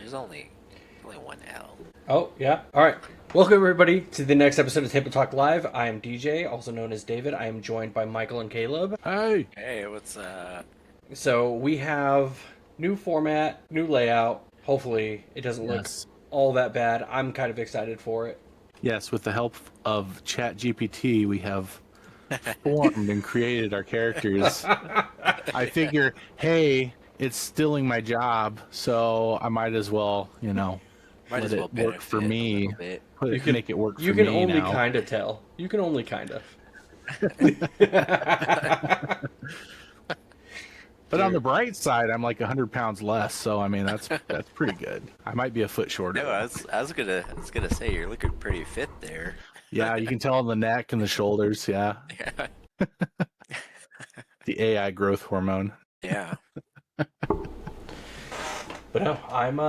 There's only one L. Oh, yeah. All right. Welcome, everybody, to the next episode of Table Talk Live. I am DJ, also known as David. I am joined by Michael and Caleb. Hey. Hey, what's up? So we have new format, new layout. Hopefully, it doesn't look all that bad. I'm kind of excited for it. Yes, with the help of ChatGPT, we have formed and created our characters. I figure, hey, it's stealing my job, so I might as well, Might as well work for me. Make it work for me. You can only now. kind of tell. You can only kind of. But on the bright side, I'm like 100 pounds less, so I mean that's pretty good. I might be a foot shorter. No, I was gonna say you're looking pretty fit there. Yeah, you can tell on the neck and the shoulders. Yeah, Yeah. the AI growth hormone. Yeah. But no, I'm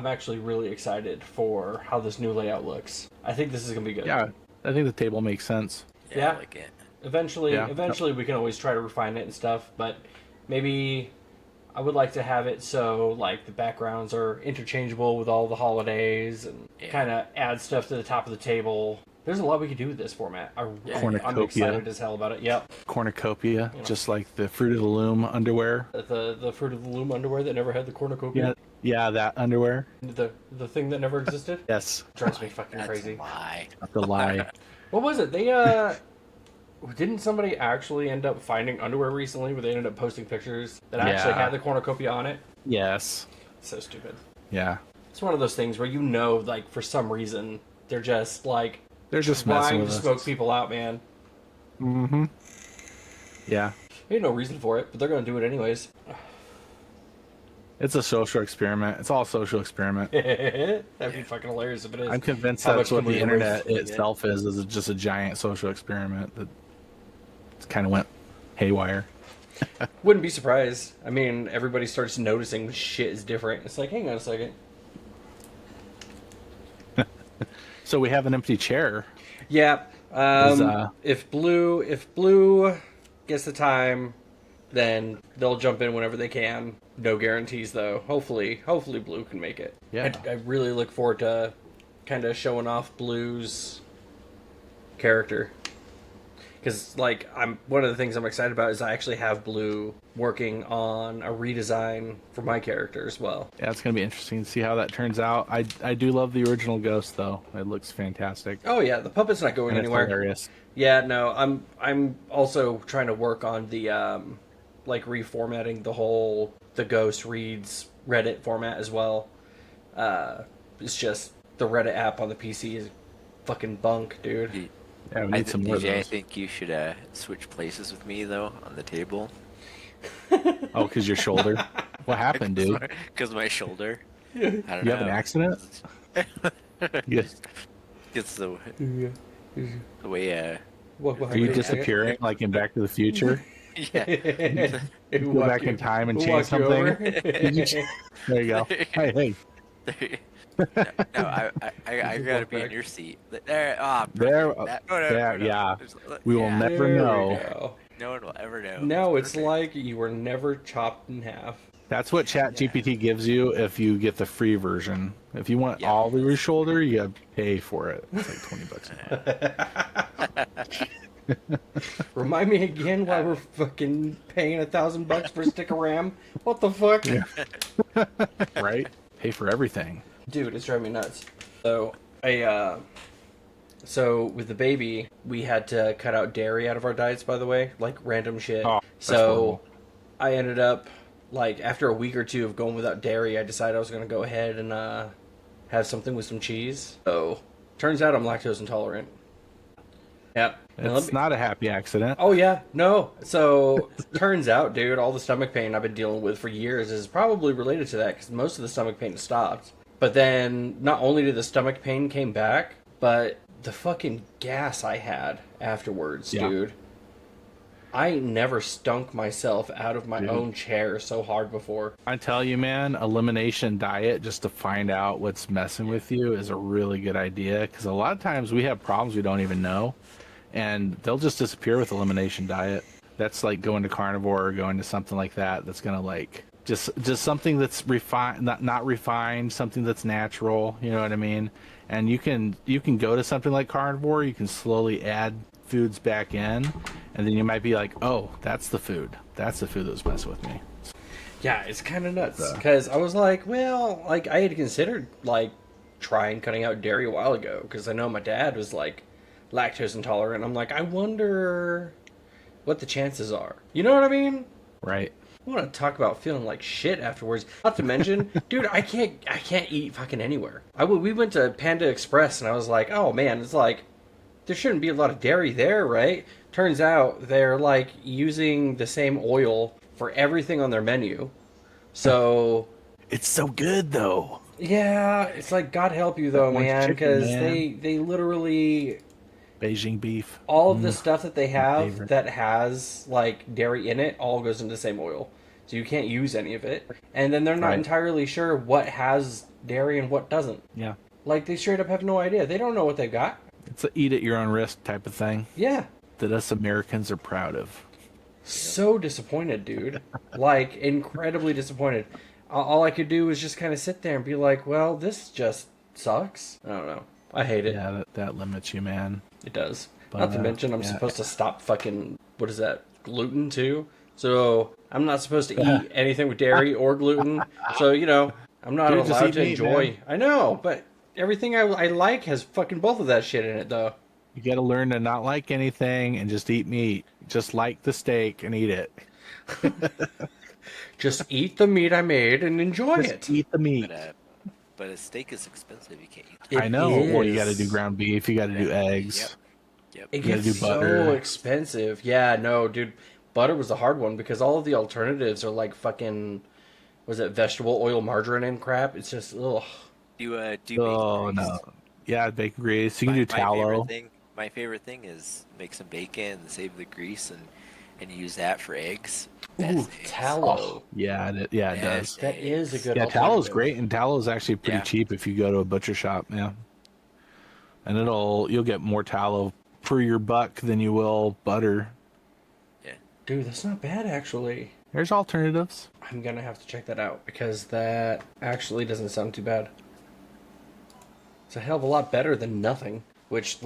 actually really excited for how this new layout looks. I think this is gonna be good. Yeah, I think the table makes sense. Yeah. I like it. Eventually we can always try to refine it and stuff, but maybe I would like to have it so like the backgrounds are interchangeable with all the holidays and kind of add stuff to the top of the table. There's a lot we could do with this format. I'm excited as hell about it. Yep. Cornucopia, just like the Fruit of the Loom underwear. The Fruit of the Loom underwear that never had the cornucopia. Yeah, that underwear. The thing that never existed. Yes. Drives me fucking crazy. The lie. What was it? They didn't somebody actually end up finding underwear recently where they ended up posting pictures that actually had the cornucopia on it? Yes. So stupid. Yeah. It's one of those things where like for some reason they're just like just trying to messing smoke with us. people out, man. Mm-hmm. Yeah. Ain't no reason for it, but they're gonna do it anyways. It's a social experiment. It's all a social experiment. That'd be fucking hilarious if it is. I'm convinced How that's much what can the we internet erase itself is just a giant social experiment that kind of went haywire. Wouldn't be surprised. I mean, everybody starts noticing shit is different. It's like, hang on a second. So we have an empty chair. Yeah. If Blue gets the time, then they'll jump in whenever they can. No guarantees though. Hopefully Blue can make it. Yeah. I really look forward to kind of showing off Blue's character. Because like one of the things I'm excited about is I actually have Blue working on a redesign for my character as well. Yeah, it's gonna be interesting to see how that turns out. I do love the original Ghost though. It looks fantastic. Oh yeah, the puppet's not going And anywhere. It's hilarious. Yeah, no, I'm also trying to work on the like reformatting the Ghost Reads Reddit format as well. It's just the Reddit app on the PC is fucking bunk, dude. Yeah, we need some more of DJ, I those. think you should switch places with me though on the table. Oh, because your shoulder. What happened, dude? Because my shoulder. I don't know. You have an accident? Yes. It's the way. Are you disappearing like in Back to the Future? Yeah. You go back in time and change something? There you go. Hey. No, I gotta be in your seat. There, yeah. We will never know. No one will ever know. No, it's like you were never chopped in half. That's what ChatGPT gives you if you get the free version. If you want all of your shoulder, you gotta pay for it. It's like $20 a month. Remind me again why we're fucking paying $1,000 for a stick of RAM? What the fuck? Yeah. Right? Pay for everything. Dude, it's driving me nuts. So with the baby, we had to cut out dairy out of our diets, by the way, like random shit. Oh, so I ended up, like, after a week or two of going without dairy, I decided I was going to go ahead and have something with some cheese. So turns out I'm lactose intolerant. Yep. It's not a happy accident. Oh, yeah. No. So turns out, dude, all the stomach pain I've been dealing with for years is probably related to that because most of the stomach pain has stopped. But then not only did the stomach pain came back, but the fucking gas I had afterwards, dude. I ain't never stunk myself out of my own chair so hard before. I tell you, man, elimination diet just to find out what's messing with you is a really good idea because a lot of times we have problems we don't even know and they'll just disappear with elimination diet. That's like going to carnivore or going to something like that that's going to like Just something that's refined, not refined, something that's natural. You know what I mean? And you can go to something like carnivore. You can slowly add foods back in, and then you might be like, oh, that's the food. That's the food that was messing with me. Yeah, it's kind of nuts because I was like, well, like I had considered like trying cutting out dairy a while ago because I know my dad was like lactose intolerant. I'm like, I wonder what the chances are. You know what I mean? Right. I want to talk about feeling like shit afterwards. Not to mention, dude, I can't eat fucking anywhere. We went to Panda Express and I was like, oh man, it's like there shouldn't be a lot of dairy there, right? Turns out they're like using the same oil for everything on their menu. So It's so good though. yeah, it's like God help you though, Orange man, chicken, because man. they literally Beijing beef. all of the stuff that they my have favorite. that has like dairy in it all goes into the same oil. So you can't use any of it. And then they're not Right. entirely sure what has dairy and what doesn't. Yeah. Like they straight up have no idea. They don't know what they've got. It's a eat at your own risk type of thing Yeah. that us Americans are proud of. So disappointed, dude. Like incredibly disappointed. All I could do was just kind of sit there and be like, well, this just sucks. I don't know. I hate it. Yeah, that limits you, man. It does. But, Not to mention, I'm yeah. supposed to stop fucking, what is that, gluten too? So I'm not supposed to eat anything with dairy or gluten. So, you know, I'm not Dude, just allowed eat to meat, enjoy. man. I know, but everything I like has fucking both of that shit in it, though. You got to learn to not like anything and just eat meat. Just like the steak and eat it. Just eat the meat I made and enjoy Just it. eat the meat. But a steak is expensive. You can't eat. I know. Well, you got to is. do ground beef. You got to do eggs. Yep. It You gotta gets do butter. so expensive. Yeah, no, dude. Butter was the hard one because all of the alternatives are like fucking, was it vegetable oil, margarine, and crap? It's just, ugh. Do you Oh bacon grease? no. Yeah, bacon grease. You can do My tallow. my favorite thing is make some bacon and save the grease and use that for eggs. Best Ooh, eggs. tallow. Yeah, it Best does. That is a good Yeah, tallow's alternative. great, and tallow's actually pretty Yeah. cheap if you go to a butcher shop. Yeah, and you'll get more tallow per your buck than you will butter. Yeah. Dude, that's not bad actually. There's alternatives. I'm gonna have to check that out because that actually doesn't sound too bad. It's a hell of a lot better than nothing, which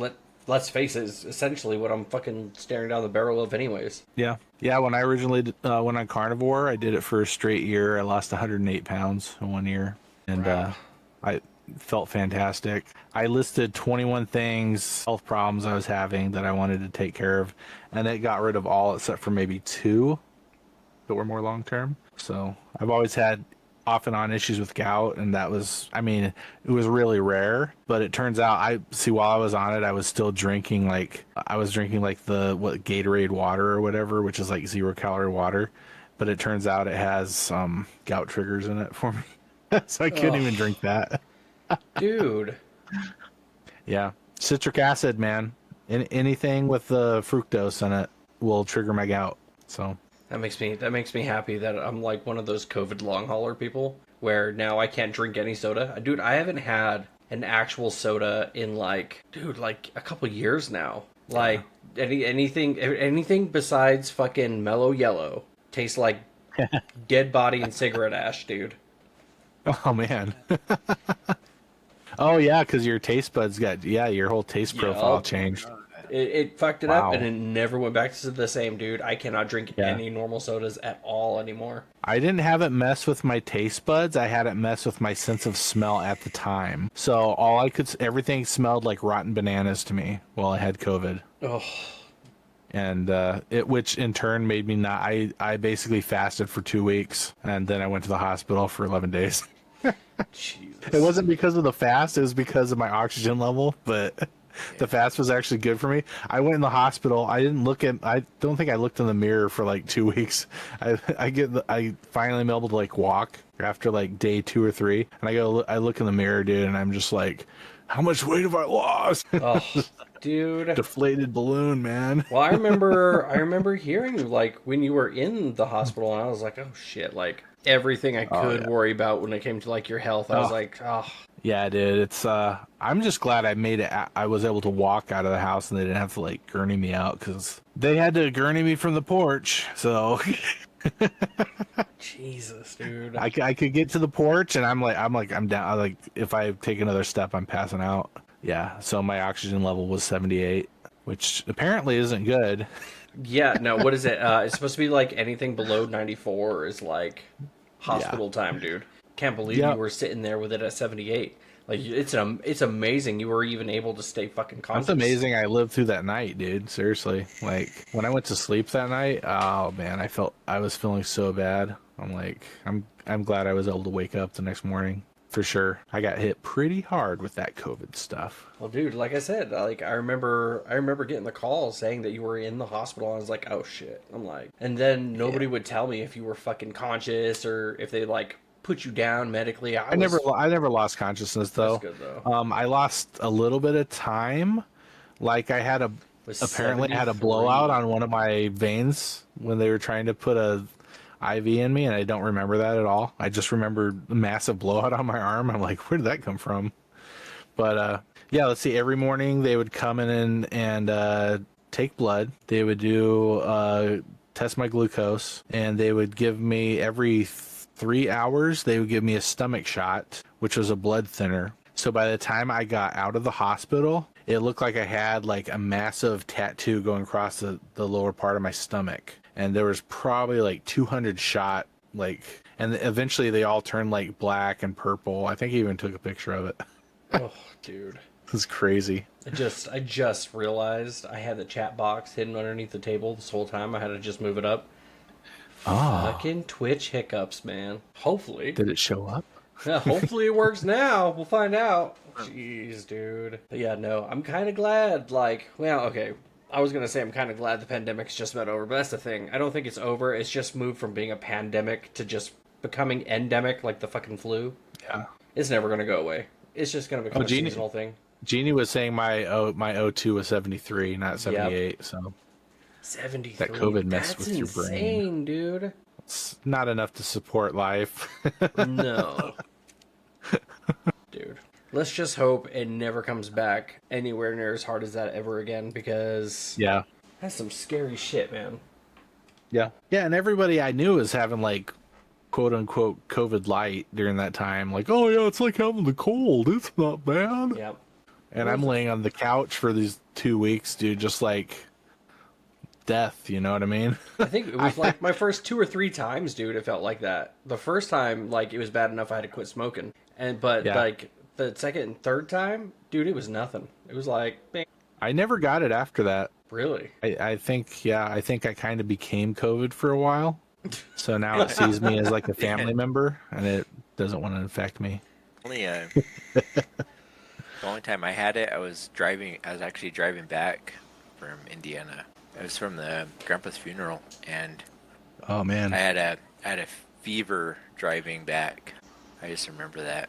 let's face it, is essentially what I'm fucking staring down the barrel of anyways. Yeah, yeah. When I originally went on carnivore, I did it for a straight year. I lost 108 pounds in 1 year, and Wow. I felt fantastic. I listed 21 things, health problems I was having that I wanted to take care of, and it got rid of all except for maybe 2 that were more long term. So I've always had off and on issues with gout, and that was, I mean, it was really rare, but it turns out while I was on it, I was still drinking like the Gatorade water or whatever, which is like 0-calorie water, but it turns out it has gout triggers in it for me. So I couldn't even drink that. Dude. Yeah. Citric acid, man. Anything with the fructose in it will trigger my gout. So That makes me happy that I'm like one of those COVID long hauler people where now I can't drink any soda. Dude, I haven't had an actual soda in like a couple years now. Like anything besides fucking Mellow Yellow tastes like dead body and cigarette ash, dude. oh man. Oh yeah, because your taste buds your whole taste profile Yup. changed. It fucked it up Wow. and it never went back to the same, dude. I cannot drink Yeah. any normal sodas at all anymore. I didn't have it mess with my taste buds. I had it mess with my sense of smell at the time. So everything smelled like rotten bananas to me while I had COVID. Oh, And which in turn made me not. I basically fasted for 2 weeks, and then I went to the hospital for 11 days. Jesus. It wasn't because of the fast; it was because of my oxygen level. But the fast was actually good for me. I went in the hospital. I don't think I looked in the mirror for like 2 weeks. I finally am able to like walk after like day 2 or 3, and I look in the mirror, dude, and I'm just like, how much weight have I lost? Oh, dude. Deflated balloon, man. Well, I remember hearing like when you were in the hospital, and I was like, oh shit, like everything I could yeah. worry about when it came to like your health. I was Oh. like, oh, Yeah, dude. It's I'm just glad I made it. I was able to walk out of the house and they didn't have to like gurney me out because they had to gurney me from the porch. So Jesus, dude. I could get to the porch and I'm down. Like if I take another step, I'm passing out. Yeah. So my oxygen level was 78, which apparently isn't good. Yeah, no, what is it? It's supposed to be like anything below 94 is like Yeah. hospital time, dude. Can't believe you Yep. were sitting there with it at 78. Like it's amazing you were even able to stay fucking conscious. That's amazing. I lived through that night, dude. Seriously. Like when I went to sleep that night, oh man, I was feeling so bad. I'm glad I was able to wake up the next morning. For sure. I got hit pretty hard with that COVID stuff. Well, dude, like I said, like I remember getting the call saying that you were in the hospital. I was like, "Oh shit." I'm like, and then nobody would tell me if you were fucking conscious or if they like put you down medically. I never lost consciousness though. That's good, though. I lost a little bit of time. Like apparently I had a 73. blowout on one of my veins when they were trying to put a IV in me, and I don't remember that at all. I just remember the massive blowout on my arm. I'm like, where did that come from? But yeah, let's see. Every morning they would come in and take blood. They would do test my glucose, and they would give me every 3 hours. They would give me a stomach shot, which was a blood thinner. So by the time I got out of the hospital, it looked like I had like a massive tattoo going across the lower part of my stomach. And there was probably like 200 shot, like, and eventually they all turned like black and purple. I think I even took a picture of it. Oh, dude. It was crazy. I just realized I had the chat box hidden underneath the table this whole time. I had to just move it up. Oh, Fucking Twitch hiccups, man. Hopefully. did it show up? Yeah, hopefully it works now. We'll find out. Jeez, dude. But yeah, no, I'm kind of glad. Like, well, okay. I was going to say I'm kind of glad the pandemic's just about over, but that's the thing. I don't think it's over. It's just moved from being a pandemic to just becoming endemic, like the fucking flu. Yeah. It's never going to go away. It's just going to become a seasonal thing. Jeannie was saying my O2 was 73, not 78. So 73. That COVID messed That's with your brain. insane, dude. it's not enough to support life. No. Dude. Let's just hope it never comes back anywhere near as hard as that ever again, because Yeah. that's some scary shit, man. Yeah. Yeah, and everybody I knew was having like quote unquote COVID light during that time. Like, oh yeah, it's like having the cold. It's not bad. Yep. And I'm laying on the couch for these 2 weeks, dude, just like death, you know what I mean? I think it was like my first 2 or 3 times, dude, it felt like that. The first time, like, it was bad enough I had to quit smoking. But Yeah. like the second and third time, dude, it was nothing. It was like, bang. I never got it after that. Really? I think I kind of became COVID for a while. So now it sees me as like a family member, and it doesn't want to infect me. Only the only time I had it, I was actually driving back from Indiana. I was from the grandpa's funeral, and Oh man. I had a fever driving back. I just remember that.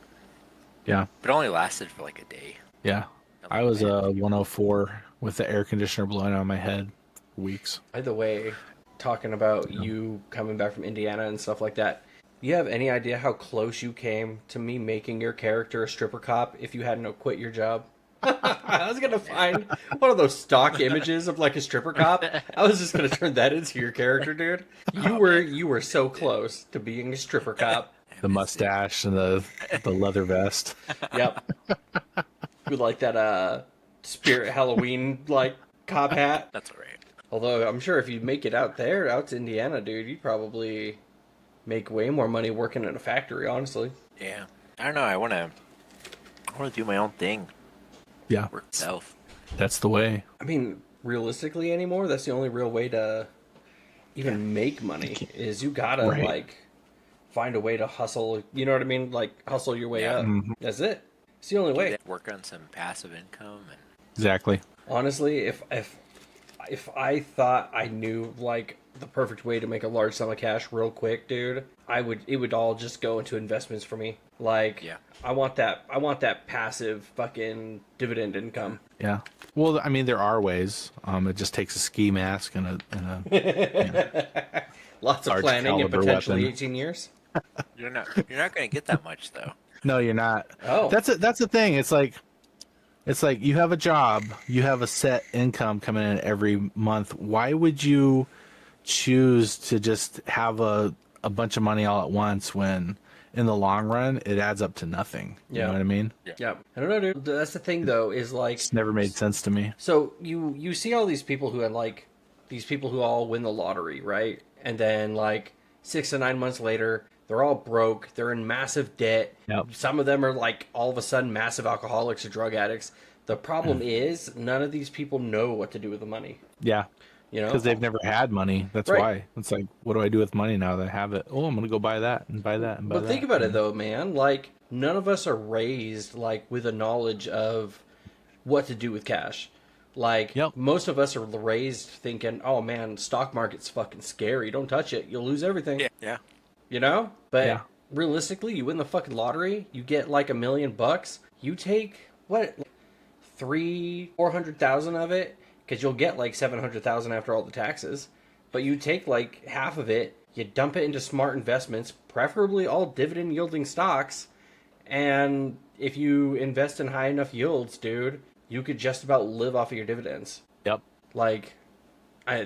Yeah. But it only lasted for like a day. Yeah. I was 104 with the air conditioner blowing on my head for weeks. By the way, talking about you coming back from Indiana and stuff like that, do you have any idea how close you came to me making your character a stripper cop if you hadn't quit your job? I was gonna find one of those stock images of like a stripper cop. I was just gonna turn that into your character, dude. You were so close to being a stripper cop. The mustache and the leather vest. Yep. With like that Spirit Halloween like cop hat. That's alright. Although I'm sure if you make it out to Indiana, dude, you'd probably make way more money working in a factory, honestly. Yeah. I don't know. I want to do my own thing. Yeah. Work itself. That's the way. I mean, realistically anymore, that's the only real way to even make money is you gotta Right. like find a way to hustle. You know what I mean? Like hustle your way Yeah. up. That's it. It's the only way. Work on some passive income and Exactly. Honestly, if I thought I knew like the perfect way to make a large sum of cash real quick, dude, it would all just go into investments for me. Like, Yeah. I want that passive fucking dividend income. Yeah. Well, I mean, there are ways. It just takes a ski mask and a Lots of Large planning and caliber potentially weapon. 18 years. you're not going to get that much though. No, you're not. Oh. That's the thing. It's like you have a job, you have a set income coming in every month. Why would you choose to just have a bunch of money all at once when in the long run it adds up to nothing. You know what I mean? Yeah. I don't know, dude. That's the thing, though, is like, It's never made sense to me. so you see all these people who had like these people who all win the lottery, right? And then like 6 to 9 months later, they're all broke. They're in massive debt. Yep. Some of them are like all of a sudden massive alcoholics or drug addicts. The problem is none of these people know what to do with the money. Yeah. You know, Because they've never had money. That's Right. why. It's like, what do I do with money now that I have it? Oh, I'm going to go buy that and buy that and buy But that. think about it though, man. Like none of us are raised like with a knowledge of what to do with cash. Like Yep. most of us are raised thinking, "Oh man, stock market's fucking scary. Don't touch it. You'll lose everything." Yeah. You know? But Yeah. realistically, you win the fucking lottery, you get like $1,000,000. You take what, 400,000 of it, because you'll get like 700,000 after all the taxes. But you take like half of it, you dump it into smart investments, preferably all dividend yielding stocks. And if you invest in high enough yields, dude, you could just about live off of your dividends. Yep. Like,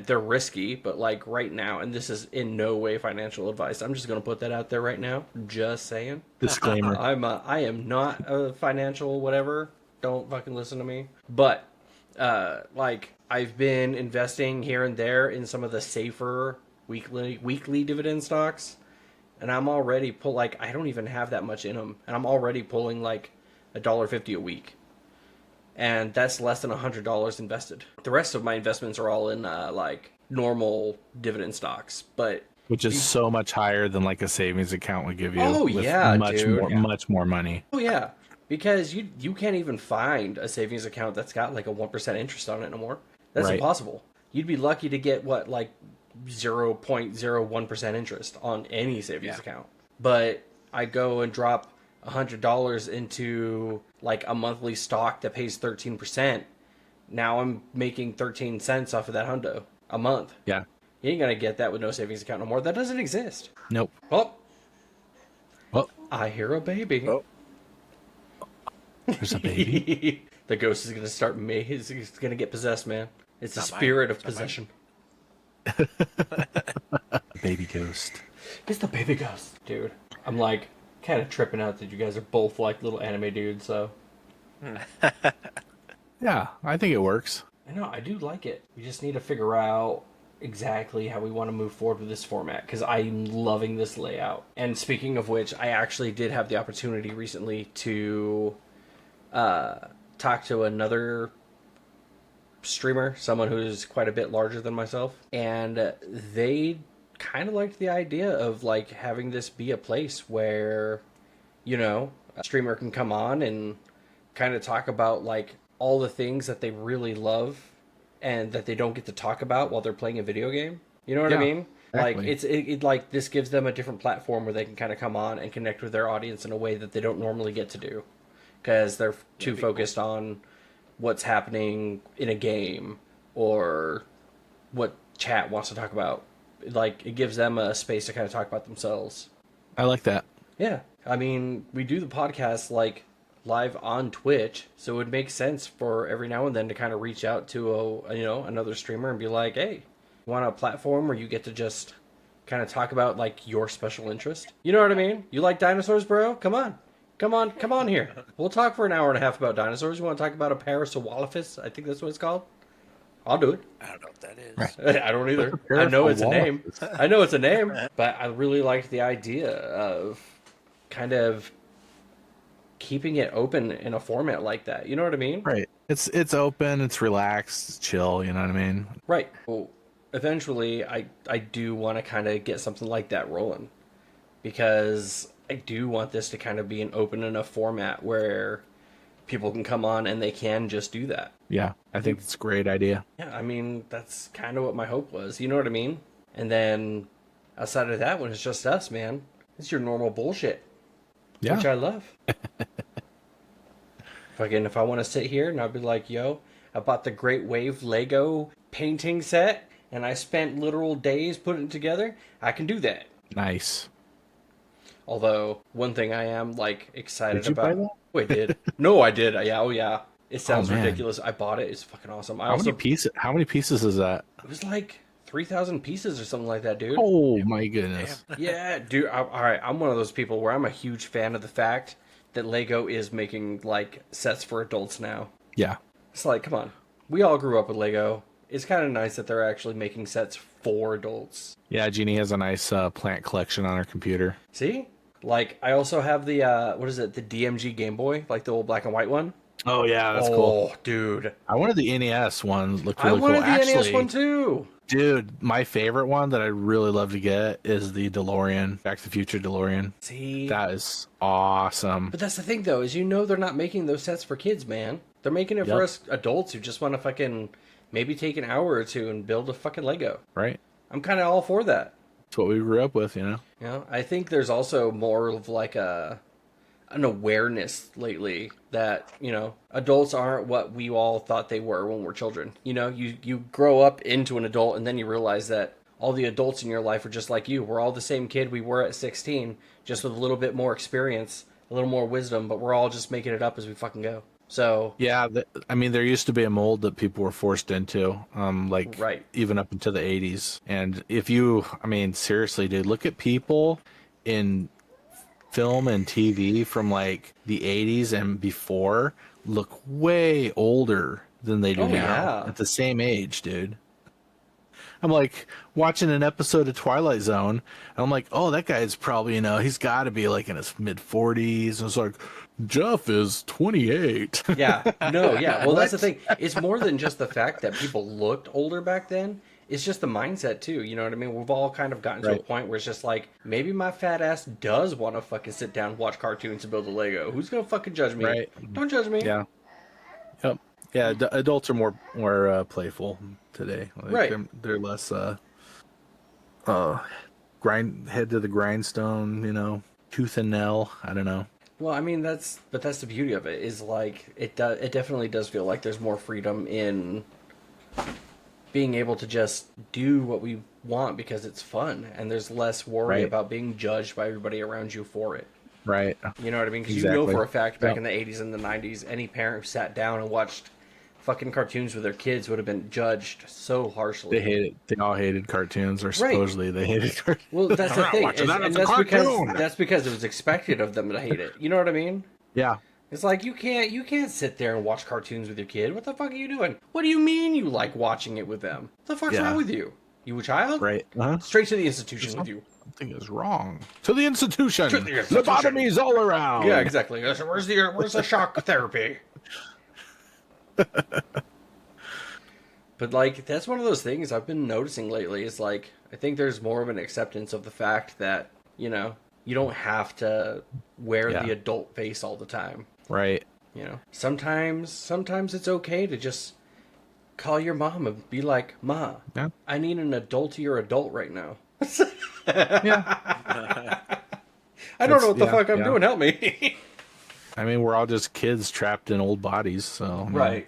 they're risky, but like right now, and this is in no way financial advice. I'm just gonna put that out there right now. Just saying. Disclaimer. I am not a financial whatever. Don't fucking listen to me. But like I've been investing here and there in some of the safer weekly dividend stocks, and I'm already I don't even have that much in them, and I'm already pulling like $1.50 a week. And that's less than $100 invested. The rest of my investments are all in like normal dividend stocks, but Which is so much higher than like a savings account would give you. Oh, with yeah, much dude. more, Yeah. much more money. oh yeah, because you can't even find a savings account that's got like a 1% interest on it anymore. That's Right. impossible. You'd be lucky to get what, like 0.01% interest on any savings account. But I go and drop $100 into like a monthly stock that pays 13%. Now I'm making 13 cents off of that hundo a month. Yeah. You ain't gonna get that with no savings account no more. That doesn't exist. Nope. Oh, Well, I hear a baby. Oh. there's a baby. The ghost is gonna start. He's gonna get possessed, man. It's the Not mine. spirit of It's not mine. possession. Baby ghost. It's the baby ghost, dude. I'm like kind of tripping out that you guys are both like little anime dudes. So Yeah, I think it works. I know I do like it. We just need to figure out exactly how we want to move forward with this format because I'm loving this layout. And speaking of which, I actually did have the opportunity recently to talk to another streamer, someone who's quite a bit larger than myself, and they kind of liked the idea of like having this be a place where, you know, a streamer can come on and kind of talk about like all the things that they really love and that they don't get to talk about while they're playing a video game. You know what I Yeah, mean? Like exactly. it like this gives them a different platform where they can kind of come on and connect with their audience in a way that they don't normally get to do because they're too focused on what's happening in a game or what chat wants to talk about. Like it gives them a space to kind of talk about themselves. I like that. Yeah, I mean, we do the podcast like live on Twitch, so it would make sense for every now and then to kind of reach out to another streamer and be like, "Hey, you want a platform where you get to just kind of talk about like your special interest? You know what I mean? You like dinosaurs, bro? Come on here. We'll talk for an hour and a half about dinosaurs. You want to talk about a Parasaurolophus? I think that's what it's called. I'll do it. I don't know what that is. Right. I don't either. I know it's a name. I know it's a name, but I really liked the idea of kind of keeping it open in a format like that. You know what I mean? Right. It's open, it's relaxed, it's chill, you know what I mean? Right. Well, eventually, I do want to kind of get something like that rolling because I do want this to kind of be an open enough format where people can come on and they can just do that. Yeah, I think it's a great idea. Yeah, I mean, that's kind of what my hope was. You know what I mean? And then outside of that, when it's just us, man, it's your normal bullshit, Yeah. which I love. If I want to sit here and I'll be like, yo, I bought the Great Wave Lego painting set and I spent literal days putting it together, I can do that. Nice. Although, one thing I am, like, excited Did you buy about... that? Oh, I did. No, I did. Yeah, oh, yeah. It sounds man. ridiculous. I bought it. It's fucking awesome. How many pieces is that? It was like 3,000 pieces or something like that, dude. Oh my goodness. Yeah, dude. All right, I'm one of those people where I'm a huge fan of the fact that Lego is making like sets for adults now. Yeah. It's like, come on, we all grew up with Lego. It's kind of nice that they're actually making sets for adults. Yeah, Jeannie has a nice plant collection on her computer. See, like I also have the what is it, the DMG Game Boy, like the old black and white one. Oh yeah, that's Oh, cool. dude, I wanted the NES one. Looked I really wanted cool. the Actually, NES one too. dude, my favorite one that I really love to get is the DeLorean, Back to the Future DeLorean. See, That is awesome. but that's the thing though, is they're not making those sets for kids, man. They're making it for Yep. us adults who just want to fucking maybe take an hour or two and build a fucking Lego. Right? I'm kind of all for that. It's what we grew up with, you know? You know, I think there's also more of like an awareness lately that, adults aren't what we all thought they were when we're children. You grow up into an adult and then you realize that all the adults in your life are just like you. We're all the same kid we were at 16, just with a little bit more experience, a little more wisdom, but we're all just making it up as we fucking go. So, Yeah, I mean, there used to be a mold that people were forced into, like Right. even up into the 80s. And I mean, seriously, dude, look at people in film and TV from like the 80s and before look way older than they do Oh, now yeah. at the same age, dude. I'm like watching an episode of Twilight Zone, and I'm like, oh, that guy's probably, he's got to be like in his mid 40s. And it's like, Jeff is 28. yeah, no, yeah. Well, that's the thing. It's more than just the fact that people looked older back then. It's just the mindset too. You know what I mean? We've all kind of gotten to a Right. point where it's just like, maybe my fat ass does want to fucking sit down, watch cartoons, and build a Lego. Who's gonna fucking judge me? Right. Don't judge me. Yeah. Yep. Yeah, adults are more playful today. Like, Right. They're less head to the grindstone, tooth and nail. I don't know. Well, I mean that's the beauty of it is like it definitely does feel like there's more freedom in being able to just do what we want because it's fun and there's less worry Right. about being judged by everybody around you for it. Right. You know what I mean? Because you know Exactly. for a fact back Yep. in the 80s and the 90s, any parent who sat down and watched fucking cartoons with their kids would have been judged so harshly. They all hated cartoons, or supposedly they hated cartoons. Well, that's the I'm not thing. watching that. And It's a cartoon. that's because it was expected of them to hate it. You know what I mean? Yeah. It's like you can't sit there and watch cartoons with your kid. What the fuck are you doing? What do you mean you like watching it with them? What the fuck's Yeah. wrong with you? You a child? Right. Uh-huh. Straight to the institution with you. Something is wrong. To the institution. To the institution. Lobotomies all around. Yeah, exactly. Where's the shock therapy? But like that's one of those things I've been noticing lately. Is like I think there's more of an acceptance of the fact that you don't have to wear Yeah. the adult face all the time. Right. Sometimes it's okay to just call your mom and be like, "Ma, Yeah. I need an adultier adult right now. Yeah. I don't know It's- what the yeah, fuck I'm yeah. doing. Help me." I mean, we're all just kids trapped in old bodies, so Right.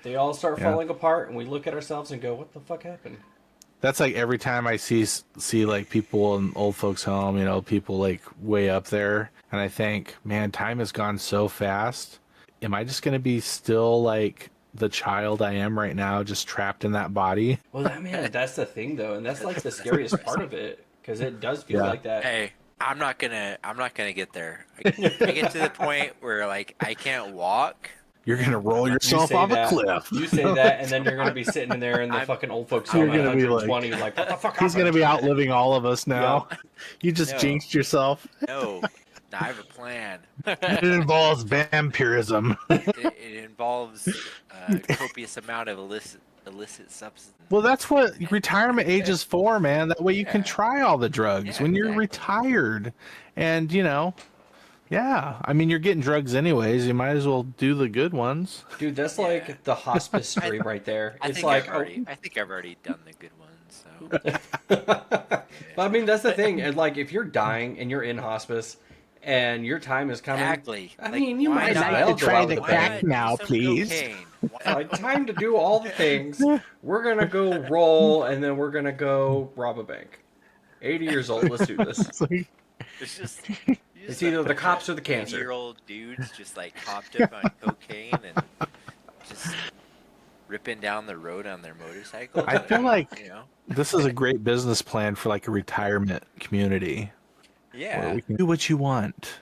They all start Yeah. falling apart, and we look at ourselves and go, "What the fuck happened?" That's like every time I see like people in old folks' home, people like way up there, and I think, man, time has gone so fast. Am I just gonna be still like the child I am right now, just trapped in that body? Well, man, that's the thing, though, and that's like the scariest part of it, because it does feel Yeah. like that. Hey, I'm not gonna get there. I get to the point where like I can't walk. You're gonna roll You yourself say off that, a cliff. You say that, and then you're gonna be sitting in there in the fucking old folks' You're home at gonna be 120, like, what the fuck He's gonna happened? be outliving all of us now. You just No. jinxed yourself. No, I have a plan. It involves vampirism. It involves a copious amount of illicit substance. Well, that's what retirement age is for, man. That way you can Yeah. try all the drugs Yeah, when you're exactly. retired. And, yeah. I mean, you're getting drugs anyways. You might as well do the good ones. Dude, that's Yeah. like the hospice stream right there. I It's think like, I think I've already done the good ones. So but I mean, that's the thing. And like, if you're dying and you're in hospice, and your time is coming, exactly. I Like, mean, you why might as not? well to go try out the with a crack bang. now, Some please. cocaine. Why Like, time to do all the things. We're gonna go roll, and then we're gonna go rob a bank. 80 years old. Let's do this. It's like, It's just It's either the cops or the cancer. 80-year-old dudes just like hopped up on cocaine and just ripping down the road on their motorcycle. I feel like you know. this is a great business plan for like a retirement community where Yeah. we can do what you want,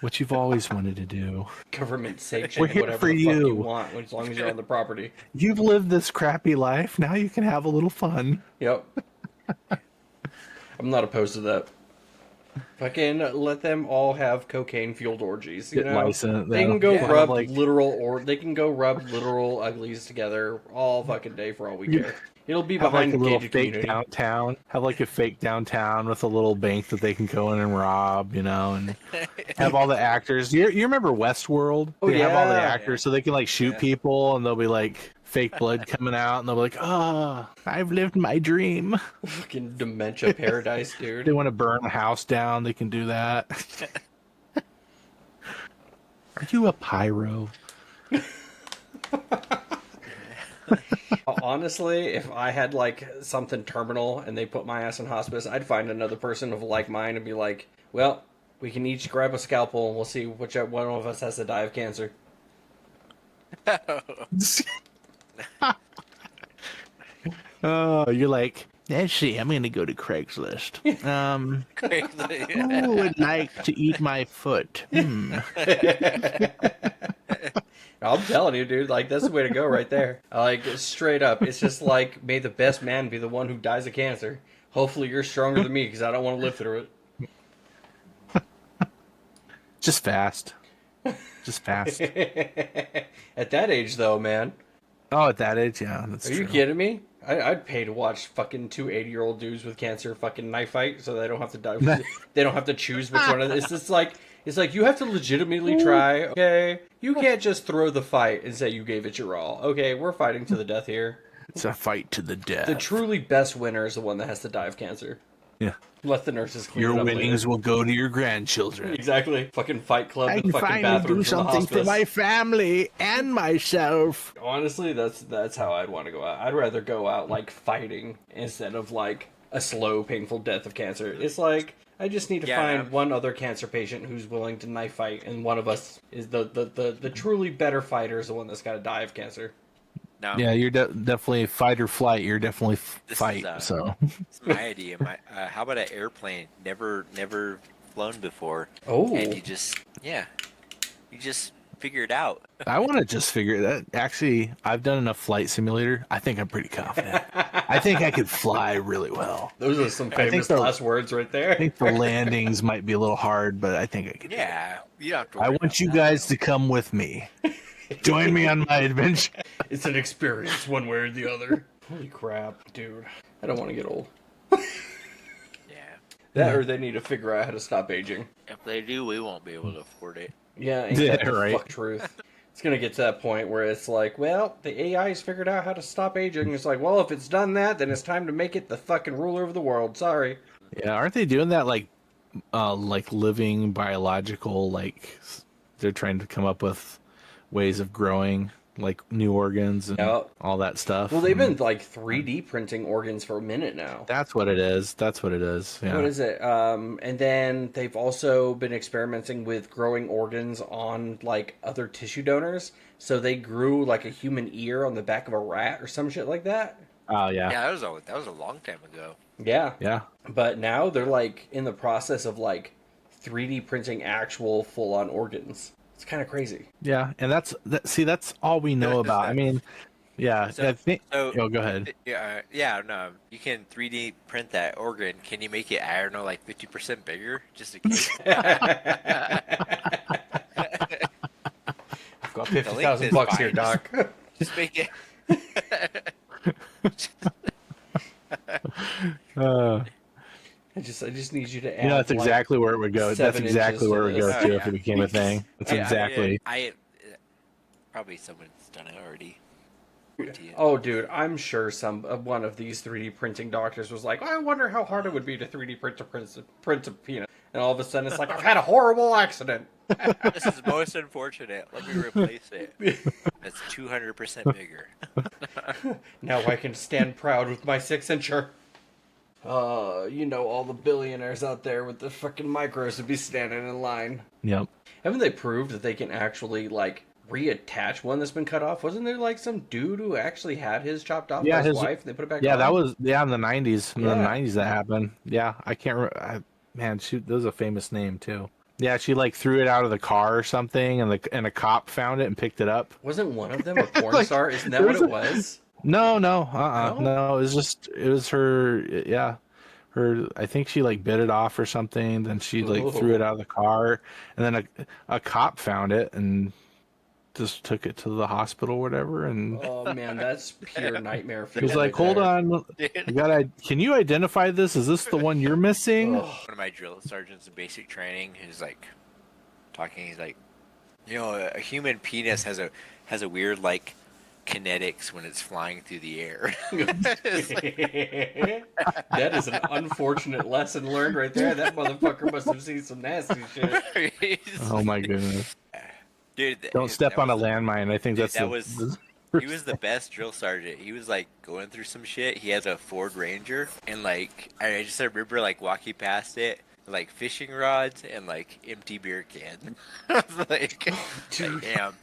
what you've always wanted to do. Government We're sanctioned here whatever for the fuck you you. want, as long as you're on the property. You've lived this crappy life. Now you can have a little fun. Yep. I'm not opposed to that. Fucking let them all have cocaine-fueled orgies. You Get know, licensed. they can go Yeah. rub like literal uglies together all fucking day for all we You- care. It'll be have like behind a the little gated fake community. downtown. Have like a fake downtown with a little bank that they can go in and rob, and have all the actors. You remember Westworld? Oh, They have all the yeah. actors so they can like shoot Yeah. people and they'll be like fake blood coming out and they'll be like, "Ah, I've lived my dream." Fucking dementia paradise, They dude. want to burn a house down, they can do that. Are you a pyro? Honestly, if I had like something terminal and they put my ass in hospice, I'd find another person of like mind and be like, "Well, we can each grab a scalpel and we'll see which one of us has to die of cancer." Oh, you're like, let's see, I'm gonna go to Craigslist. Who would like to eat my foot? I'm telling you, dude, like that's the way to go right there. Like straight up, it's just like may the best man be the one who dies of cancer. Hopefully, you're stronger than me because I don't want to live through it. Just fast. Just fast. At that age, though, man, Oh, at that age, yeah, that's are true. you kidding me? I'd pay to watch fucking two 80-year-old dudes with cancer fucking knife fight so they don't have to die. They don't have to choose which one. It's just like you have to legitimately try. Okay, you can't just throw the fight and say you gave it your all. Okay, we're fighting to the death here. It's a fight to the death. The truly best winner is the one that has to die of cancer. Yeah. Let the nurses clean Your it up winnings later. will go to your grandchildren. Exactly. Fucking Fight Club. I and can fucking finally bathroom do for the something for hospice. my family and myself. Honestly, that's how I'd want to go out. I'd rather go out like fighting instead of like a slow, painful death of cancer. It's like I just need to find one other cancer patient who's willing to knife fight, and one of us is the truly better fighter is the one that's got to die of cancer. No. Yeah, you're definitely fight or flight. You're definitely This fight. is, So It's my idea. How about an airplane? Never flown before. Oh. And you just figure it out. I want to just figure that. Actually, I've done enough flight simulator. I think I'm pretty confident. I think I could fly really well. Those are some think famous the- last words right I there. think the landings might be a little hard, but I think I could. Yeah, you don't have to. I want you guys to come with me. Join me on my adventure. It's an experience, one way or the other. Holy crap, dude! I don't want to get old. Yeah. That or they need to figure out how to stop aging. If they do, we won't be able to afford it. Yeah, ain't Yeah, that the right. fuck truth? It's gonna get to that point where it's like, well, the AI's figured out how to stop aging. It's like, well, if it's done that, then it's time to make it the fucking ruler of the world. Sorry. Yeah, aren't they doing that like living biological? Like they're trying to come up with ways of growing like new organs and Yeah. all that stuff. Well, they've And been like 3D printing organs for a minute now. That's what it is. That's what it is. Yeah. What is it? And then they've also been experimenting with growing organs on like other tissue donors. So they grew like a human ear on the back of a rat or some shit like that. Oh yeah. Yeah, that was a long time ago. Yeah. Yeah. But now they're like in the process of like 3D printing actual full on organs. It's kind of crazy. Yeah. And that's all we know about. I mean, yeah. So- I think. so- Oh, go ahead. Yeah, no, you can 3D print that organ. Can you make it, I don't know, like 50% bigger, just in case? I've got length $50,000 is bucks here, fine. Doc. Just make it. I just need you to add. You know, that's like, exactly where it would go. That's 7 exactly inches where it to would go this. too Oh, if yeah. it became a thing. It's Yeah, exactly. Probably someone's done it already. Oh, dude, I'm sure one of these 3D printing doctors was like, I wonder how hard it would be to 3D print a penis. And all of a sudden it's like, I've had a horrible accident. This is most unfortunate. Let me replace it. It's 200% bigger. Now I can stand proud with my 6-incher. All the billionaires out there with the fucking micros would be standing in line. Yep. Haven't they proved that they can actually, like, reattach one that's been cut off? Wasn't there like some dude who actually had his chopped off by Yeah, his his wife and they put it back yeah, on? that was in the '90s. In the Yeah. '90s that happened. Yeah, I can't. Man, that was a famous name too. Yeah, she like threw it out of the car or something, and a cop found it and picked it up. Wasn't one of them a porn Like star? Isn't that there what was it a was? No? no. It was her. Yeah, her. I think she like bit it off or something. Then she like threw it Oh. out of the car, and then a cop found it and just took it to the hospital, or whatever, and Oh man, that's pure nightmare he was fuel like, right "Hold there. on, Dude. can you identify this? Is this the one you're missing?" Oh. One of my drill sergeants in basic training who's like talking. He's like, you know, a human penis has a weird like kinetics when it's flying through the air. It's That is an unfortunate lesson learned right there. That motherfucker must have seen some nasty shit. like, Oh my goodness! dude, Don't step that on a was landmine. I think dude, that's that was he was the best drill sergeant. He was like going through some shit. He has a Ford Ranger, and like I just remember like walking past it, like fishing rods and like empty beer can. I was like, Dude. damn,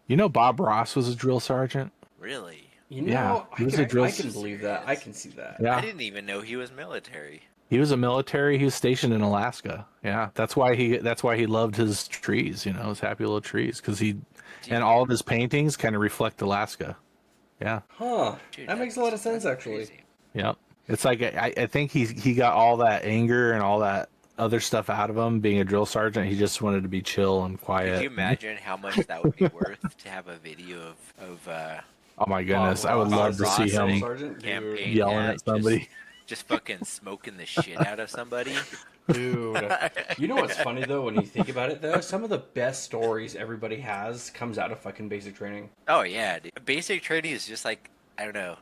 You know, Bob Ross was a drill sergeant. really? You Yeah, know, he was a drill. I can believe that. I can see that. I Yeah, didn't even know he was military. he was a military. He was stationed in Alaska. Yeah, that's why he loved his trees. You know, his happy little trees, because and all of his paintings kind of reflect Alaska. Yeah, Huh. Dude, That makes a lot of sense, that's actually. crazy. yep. It's like I think he got all that anger and all that other stuff out of him being a drill sergeant. He just wanted to be chill and quiet. Could you imagine how much that would be worth to have a video of Oh my goodness, Bob I would Ross love as to a see drill him sergeant, campaign yelling hat at somebody. just fucking smoking the shit out of somebody. dude. You know what's funny though when you think about it though? Some of the best stories everybody has comes out of fucking basic training. Oh yeah, dude. Basic training is just like I don't know,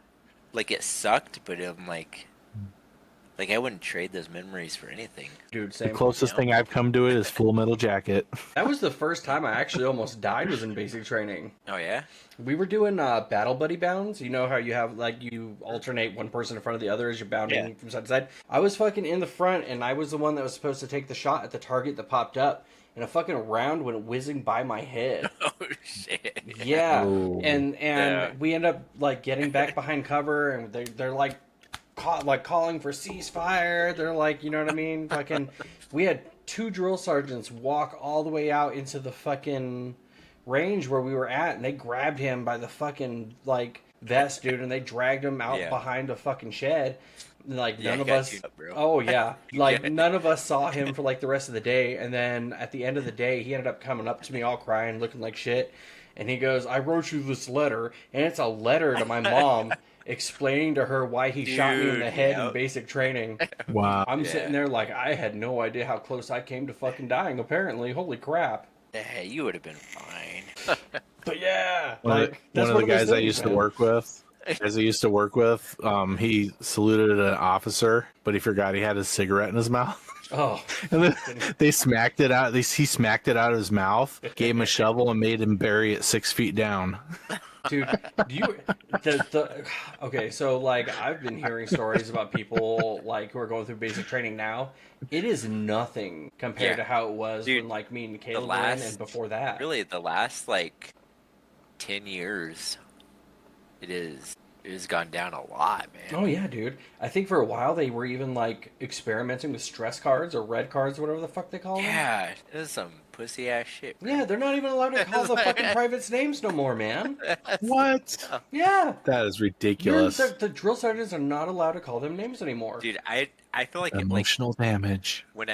like it sucked, but I'm like I wouldn't trade those memories for anything. Dude, The same. closest thing I've come to it is Full Metal Jacket. That was the first time I actually almost died was in basic training. Oh yeah, We were doing battle buddy bounds. You know how you have like you alternate one person in front of the other as you're bounding Yeah. from side to side. I was fucking in the front, and I was the one that was supposed to take the shot at the target that popped up, and a fucking round went whizzing by my head. oh shit. Yeah, Oh. and Yeah. we end up like getting back behind cover, and they're like calling for ceasefire. They're like, you know what I mean? Fucking, we had two drill sergeants walk all the way out into the fucking range where we were at, and they grabbed him by the fucking like vest, dude, and they dragged him out Yeah. behind a fucking shed. Like Yeah, none he of got us. tuned up, bro. Oh yeah, like Yeah. none of us saw him for like the rest of the day, and then at the end of the day, he ended up coming up to me all crying, looking like shit, and he goes, "I wrote you this letter, and it's a letter to my mom." Explaining to her why he shot me in the Dude, head in yep. basic training. Wow. I'm Yeah. sitting there like I had no idea how close I came to fucking dying. Apparently, holy crap! Yeah, you would have been fine. But yeah, One like of, that's one of the those guys I things, used to man. work with, he saluted an officer, but he forgot he had his cigarette in his mouth. Oh, And then they smacked it out. He smacked it out of his mouth, gave him a shovel, and made him bury it 6 feet down. dude, do you? Okay, so like I've been hearing stories about people like who are going through basic training now. It is nothing compared Yeah. to how it was Dude, when like me and Caleb were last- in, and before that. Really, the last like 10 years, it has gone down a lot, man. Oh yeah, dude. I think for a while they were even like experimenting with stress cards or red cards, or whatever the fuck they call them. Yeah, this is some pussy ass shit. Bro. Yeah, they're not even allowed to call the fucking privates names no more, man. What? Yeah. That is ridiculous. The drill sergeants are not allowed to call them names anymore. Dude, I feel like Emotional damage. when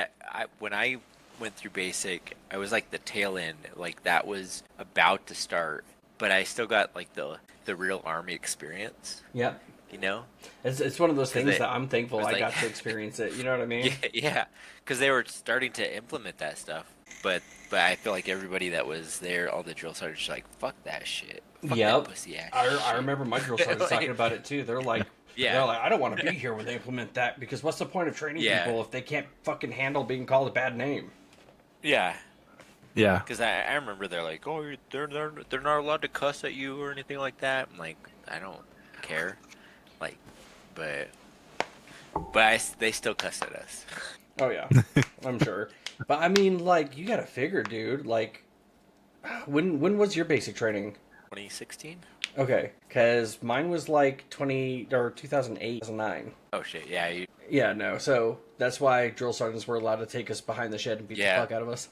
I went through basic, I was like the tail end, like that was about to start, but I still got like the real army experience, Yeah. you know? It's one of those things they- that I'm thankful it was I got like- to experience it. You know what I mean? Yeah, because they were starting to implement that stuff, but I feel like everybody that was there, all the drill sergeants, were like fuck that shit, fuck Yep. that pussy ass. I shit. remember my drill sergeants talking about it too. They're like, Yeah. they're like, I don't want to be here when they implement that because what's the point of training Yeah. people if they can't fucking handle being called a bad name? Yeah, Yeah. because I remember they're like, oh, they're not allowed to cuss at you or anything like that. I'm like, I don't care, like, but they still cuss at us. Oh yeah, I'm sure. But I mean, like, you gotta figure, dude. Like, When was your basic training? 2016. Okay, because mine was like 2008, 2009. Oh shit, yeah, Yeah, no. So that's why drill sergeants were allowed to take us behind the shed and beat the fuck out of us.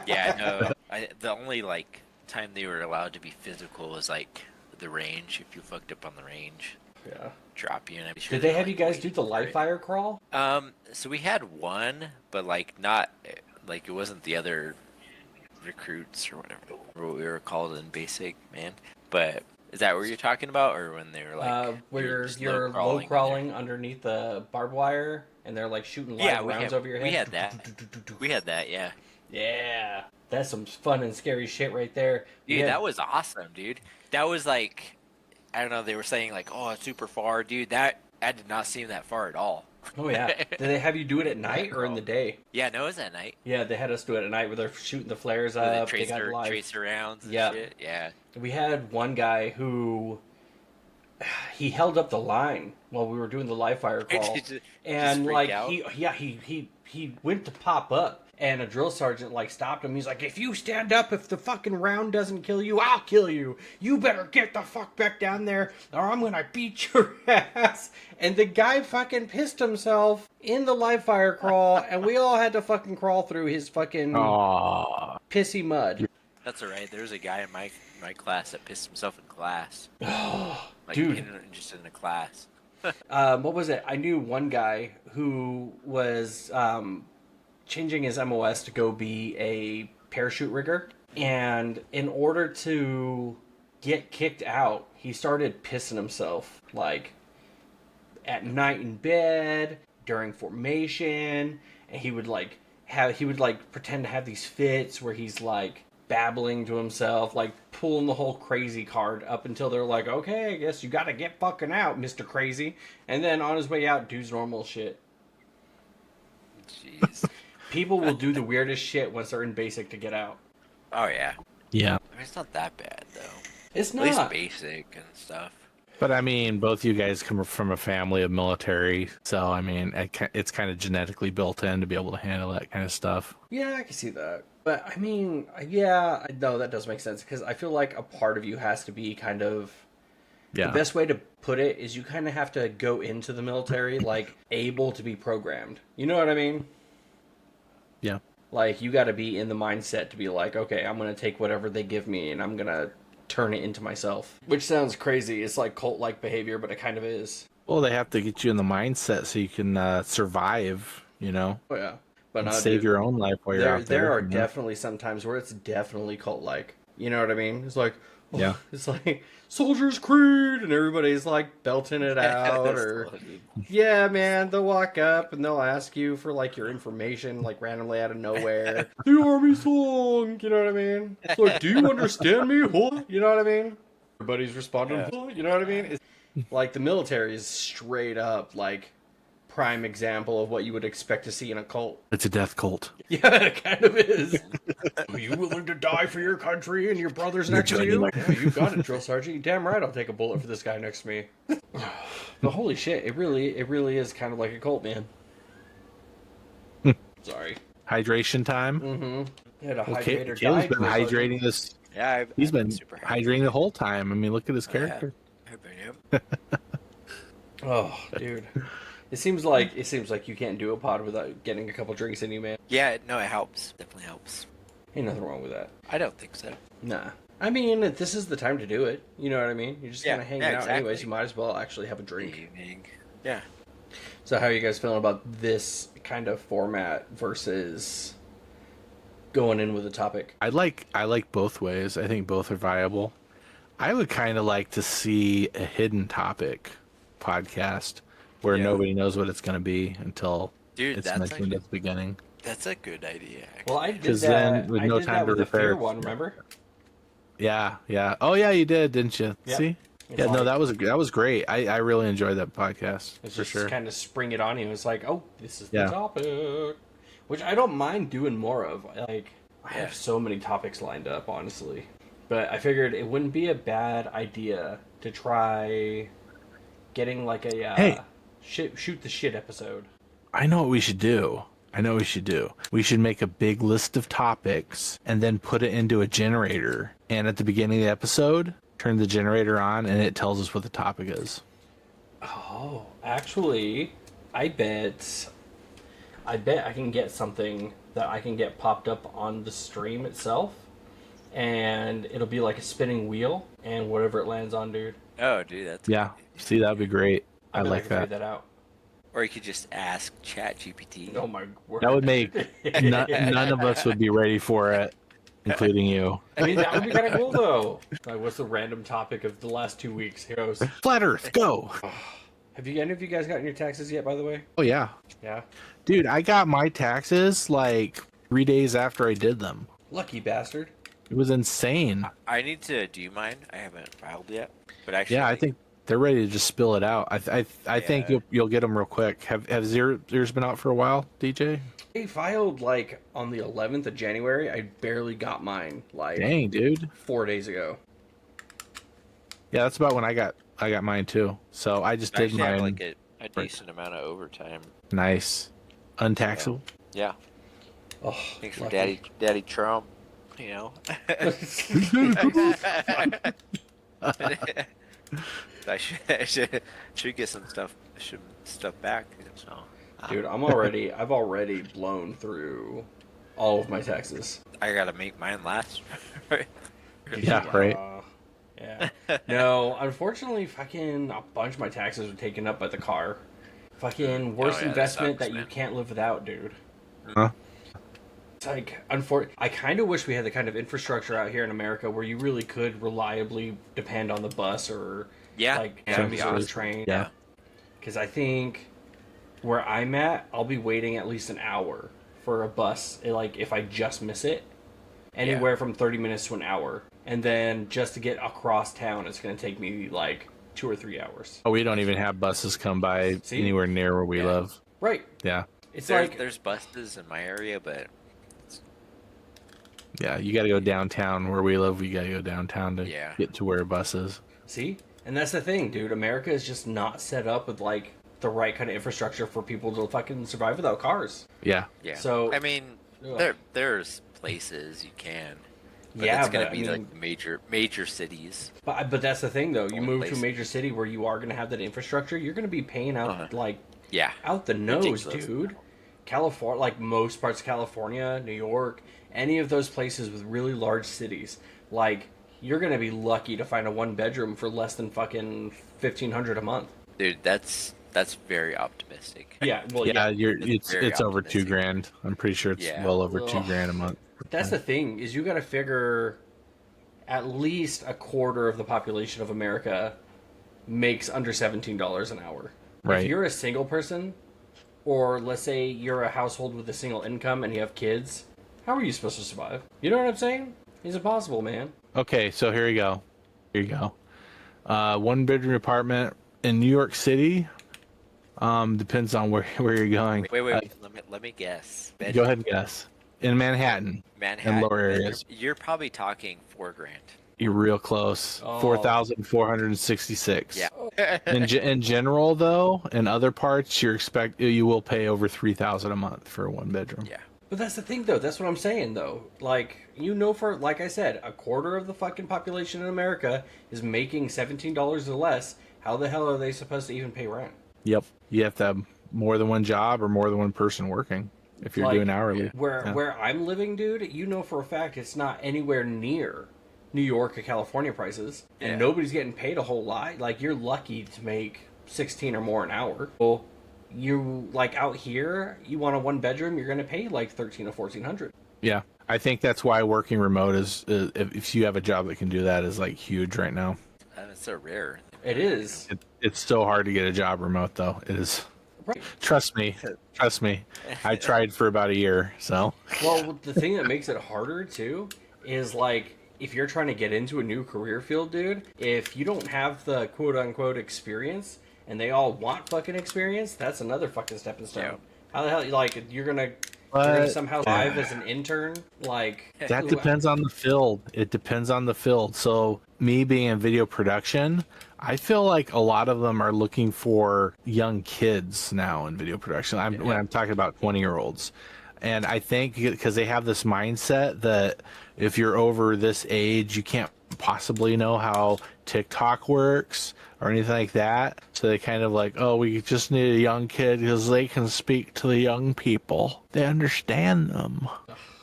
yeah. No, the only like time they were allowed to be physical was like the range. If you fucked up on the range, Yeah. drop you. And I'm sure Did they were, have like, you guys do the waiting live for fire crawl? it. So we had one, but like not like it wasn't the other recruits or whatever what we were called in basic, man. But is that what you're talking about, or when they were like Where just you're low crawling underneath the barbed wire and they're like shooting live rounds over your head? We had that. We had that, yeah. Yeah. That's some fun and scary shit right there. Dude, that was awesome, dude. That was like, I don't know, they were saying like, oh, it's super far. Dude, that did not seem that far at all. Oh, yeah. Did they have you do it at night or in the day? Yeah, no, it was at night. Yeah, they had us do it at night where they're shooting the flares With up. the They got live. tracer rounds and shit. Yeah. We had one guy who he held up the line while we were doing the live fire call, and like he went to pop up, and a drill sergeant like stopped him. He's like, "If you stand up, if the fucking round doesn't kill you, I'll kill you. You better get the fuck back down there, or I'm gonna beat your ass." And the guy fucking pissed himself in the live fire crawl, and we all had to fucking crawl through his fucking pissy mud. That's all right. There was a guy in my class that pissed himself in class. Like, dude, just in a class. What was it? I knew one guy who was changing his MOS to go be a parachute rigger, and in order to get kicked out, he started pissing himself like at night in bed during formation, and he would pretend to have these fits where he's like babbling to himself, like pulling the whole crazy card up until they're like, okay, I guess you gotta get fucking out, Mr. Crazy. And then on his way out, dude's normal shit. Jeez. People will do the weirdest shit once they're in basic to get out. Oh, yeah. Yeah. I mean, it's not that bad, though. It's At least not. basic and stuff. But I mean, both you guys come from a family of military, so I mean, it's kind of genetically built in to be able to handle that kind of stuff. Yeah, I can see that. But I mean, yeah, no, that does make sense, because I feel like a part of you has to be kind of... Yeah. The best way to put it is you kind of have to go into the military, like, able to be programmed. You know what I mean? Yeah. Like, you got to be in the mindset to be like, okay, I'm going to take whatever they give me and I'm going to turn it into myself. Which sounds crazy. It's like cult-like behavior, but it kind of is. Well, they have to get you in the mindset so you can survive, you know? Oh, yeah. But and save your own life while you're out there. There are definitely some times where it's definitely cult-like. You know what I mean? It's like, oh, yeah, it's like Soldier's Creed, and everybody's like belting it out. Or yeah, man, they'll walk up and they'll ask you for like your information, like randomly out of nowhere. The army song, you know what I mean? It's like, do you understand me? What? You know what I mean? Everybody's responding. Yeah. You know what I mean? It's, like the military is straight up like prime example of what you would expect to see in a cult. It's a death cult. Yeah, it kind of is. Are you willing to die for your country and your brothers next to you? Yeah, you got it, drill sergeant. You damn right I'll take a bullet for this guy next to me. But holy shit, it really is kind of like a cult, man. Sorry. Hydration time? Mm-hmm. Yeah, the hydrator Caleb's been hydrating this. Yeah, he's been hydrating the whole time. I mean, look at his character. Oh, dude. It seems like you can't do a pod without getting a couple drinks in you, man. Yeah, no, it helps. Definitely helps. Ain't nothing wrong with that. I don't think so. Nah. I mean, this is the time to do it. You know what I mean? You're just kind of hanging out anyways. You might as well actually have a drink. Yeah. So how are you guys feeling about this kind of format versus going in with a topic? I like both ways. I think both are viable. I would kind of like to see a hidden topic podcast where nobody knows what it's going to be until it's mentioned at the beginning. That's a good idea. Actually. Well, I did that. I did that with the fear one. Remember? Yeah. Oh, yeah, you did, didn't you? Yep. See? Yeah, no, that was great. I really enjoyed that podcast. It's for just sure. Kind of spring it on you. It's like, oh, this is the topic, which I don't mind doing more of. Like, I have so many topics lined up, honestly. But I figured it wouldn't be a bad idea to try getting like a shoot the shit episode. I know what we should do. I know we should do. We should make a big list of topics and then put it into a generator. And at the beginning of the episode, turn the generator on and it tells us what the topic is. Oh, actually, I bet I can get something that I can get popped up on the stream itself, and it'll be like a spinning wheel, and whatever it lands on, dude. Oh, dude, that's Yeah. See, that'd be great. I bet like can figure that. that out. Or you could just ask ChatGPT. Oh my word. That would make none of us would be ready for it, including you. I mean, that would be kind of cool, though. Like, what's the random topic of the last 2 weeks? Here goes. Flat Earth, go. Have you any of you guys gotten your taxes yet, by the way? Oh, yeah. Yeah. Dude, I got my taxes like 3 days after I did them. Lucky bastard. It was insane. I need to do mine. I haven't filed yet. But actually, Yeah, I think they're ready to just spill it out. I think you'll get them real quick. Have yours been out for a while, DJ? I filed like on the 11th of January. I barely got mine like Dang, dude. 4 days ago. Yeah, that's about when I got mine too. So I just I did actually have mine. like a decent amount of overtime. Nice, untaxable. Yeah. Oh, Thanks for lucky. Daddy Trump. You know. I should get some stuff back. So. Dude, I've already blown through all of my taxes. I gotta make mine last. Yeah, right. Yeah. No, unfortunately, fucking a bunch of my taxes were taken up by the car. Fucking worst yeah, that investment sucks, that you man. can't live without, dude. Huh? It's like, I kind of wish we had the kind of infrastructure out here in America where you really could reliably depend on the bus or like that'd be trams or the awesome. train. Yeah. Because I think where I'm at, I'll be waiting at least an hour for a bus. Like if I just miss it, anywhere from 30 minutes to an hour, and then just to get across town, it's going to take me like 2 or 3 hours. Oh, we don't even have buses come by anywhere near where we live. Right. Yeah. It's There's buses in my area, but Yeah, you got to go downtown where we live. We got to go downtown to get to where a bus is. See? And that's the thing, dude. America is just not set up with like the right kind of infrastructure for people to fucking survive without cars. Yeah. yeah. So I mean, there's places you can. But yeah, it's gonna but, be I mean, like major cities. But that's the thing, though. You move to a places. major city where you are going to have that infrastructure. You're going to be paying out out the nose, Ridiculous. dude. California, like most parts of California, New York, any of those places with really large cities, like you're going to be lucky to find a 1-bedroom for less than fucking $1,500 a month. Dude, that's very optimistic. Yeah, well, Yeah, It's very it's over optimistic. $2,000. I'm pretty sure it's well over $2,000 a month. That's the thing, is you got to figure at least a quarter of the population of America makes under $17 an hour. Right. If you're a single person, or let's say you're a household with a single income and you have kids, how are you supposed to survive? You know what I'm saying? It's impossible, man. Okay, so here you go. Here you go. 1-bedroom apartment in New York City. Depends on where you're going. Wait. Let me guess. Go ahead and guess. In Manhattan. Manhattan. And lower areas. You're probably talking $4,000. You're real close. Oh. 4,466. Yeah. In general, though, in other parts, you will pay over 3,000 a month for a 1-bedroom. Yeah. But that's the thing, though. That's what I'm saying, though. Like, like I said, a quarter of the fucking population in America is making $17 or less. How the hell are they supposed to even pay rent? Yep. You have to have more than one job or more than one person working if you're doing hourly. Where I'm living, dude, for a fact it's not anywhere near New York or California prices, and nobody's getting paid a whole lot. Like, you're lucky to make 16 or more an hour. Well, you like out here, you want a 1-bedroom, you're going to pay like 13 or 1400. Yeah, I think that's why working remote is if you have a job that can do that is like huge right now. It's so rare. It is. It's so hard to get a job remote though. It is. Right. Trust me. I tried for about a year. So. Well, the thing that makes it harder too is like if you're trying to get into a new career field, dude. If you don't have the quote unquote experience, and they all want fucking experience, that's another fucking stepping stone. Yeah. How the hell, like, you're gonna You're gonna But somehow survive as an intern? Like that depends on the field. It depends on the field. So me being in video production, I feel like a lot of them are looking for young kids now in video production. When I'm talking about 20-year-olds. And I think because they have this mindset that if you're over this age, you can't possibly know how TikTok works or anything like that. So they kind of like, oh, we just need a young kid because they can speak to the young people. They understand them.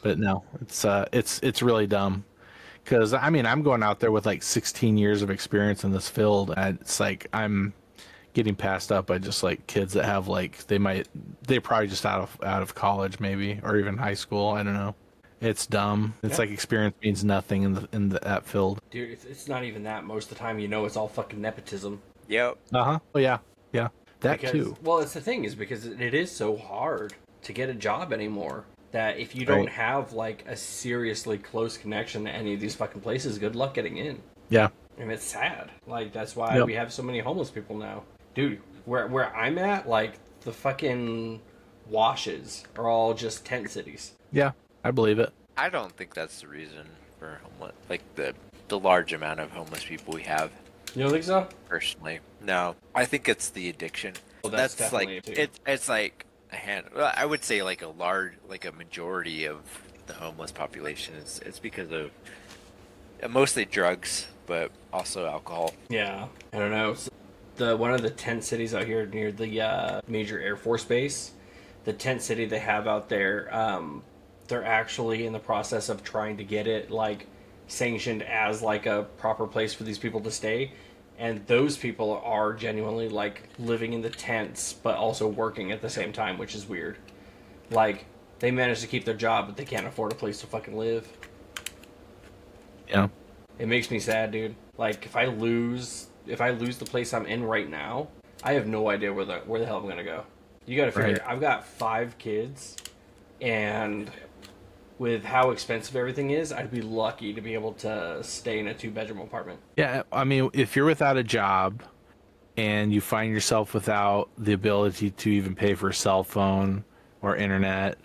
But no, it's really dumb. Because I mean, I'm going out there with like 16 years of experience in this field, and it's like I'm getting passed up by just like kids that have like they're probably just out of college maybe, or even high school. I don't know. It's dumb. It's like experience means nothing in that field. dude, it's not even that. Most of the time, it's all fucking nepotism. Yep. Oh yeah, that Because, too. well, it's the thing is because it is so hard to get a job anymore that if you don't have like a seriously close connection to any of these fucking places, good luck getting in. Yeah. And it's sad. Like that's why we have so many homeless people now. Dude, where I'm at, like the fucking washes are all just tent cities. Yeah, I believe it. I don't think that's the reason for homeless, like the large amount of homeless people we have. You don't think so? Personally, no. I think it's the addiction. Well, that's like definitely it, too. it's like a hand. Well, I would say like a majority of the homeless population is it's because of mostly drugs, but also alcohol. Yeah, I don't know. One of the tent cities out here near the major Air Force base, the tent city they have out there, they're actually in the process of trying to get it like sanctioned as like a proper place for these people to stay, and those people are genuinely like living in the tents but also working at the same time, which is weird. Like they manage to keep their job, but they can't afford a place to fucking live. Yeah. It makes me sad, dude. Like if I lose the place I'm in right now, I have no idea where the hell I'm gonna go. You gotta figure. I've got 5 kids, and with how expensive everything is, I'd be lucky to be able to stay in a 2-bedroom apartment. Yeah, I mean, if you're without a job and you find yourself without the ability to even pay for a cell phone or internet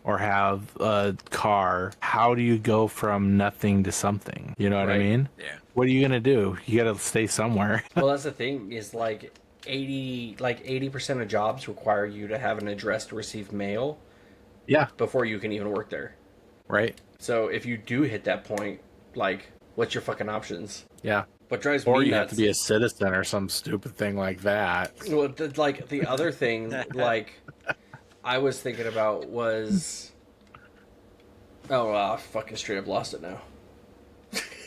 or have a car, how do you go from nothing to something? You know what I mean? Yeah. What are you going to do? You got to stay somewhere. Well, that's the thing is like 80% of jobs require you to have an address to receive mail Yeah, before you can even work there. right? So if you do hit that point, like, what's your fucking options? Yeah. What drives Or me you nuts, have to be a citizen or some stupid thing like that. well, the other thing, like, I was thinking about was, I fucking straight up lost it now.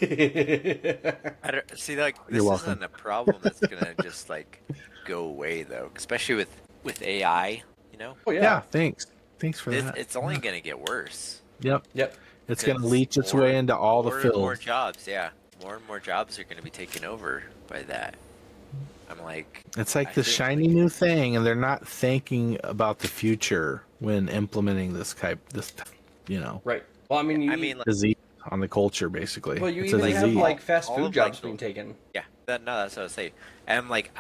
I don't see like this You're welcome. isn't a problem that's gonna just like go away though, especially with AI. You know, Oh Yeah, thanks. Thanks for that. it's only gonna get worse. Yep. Yep. It's going to Because leach its more- way into all the more and more fields. jobs. Yeah, more and more jobs are gonna be taken over by that. I'm like, It's like I the think- shiny new thing, and they're not thinking about the future when implementing this, Right. Well, I mean, like, disease on the culture, basically. well, you It's a even have disease. like fast All food of, jobs like, being taken. yeah, that's what I was saying. And I'm like,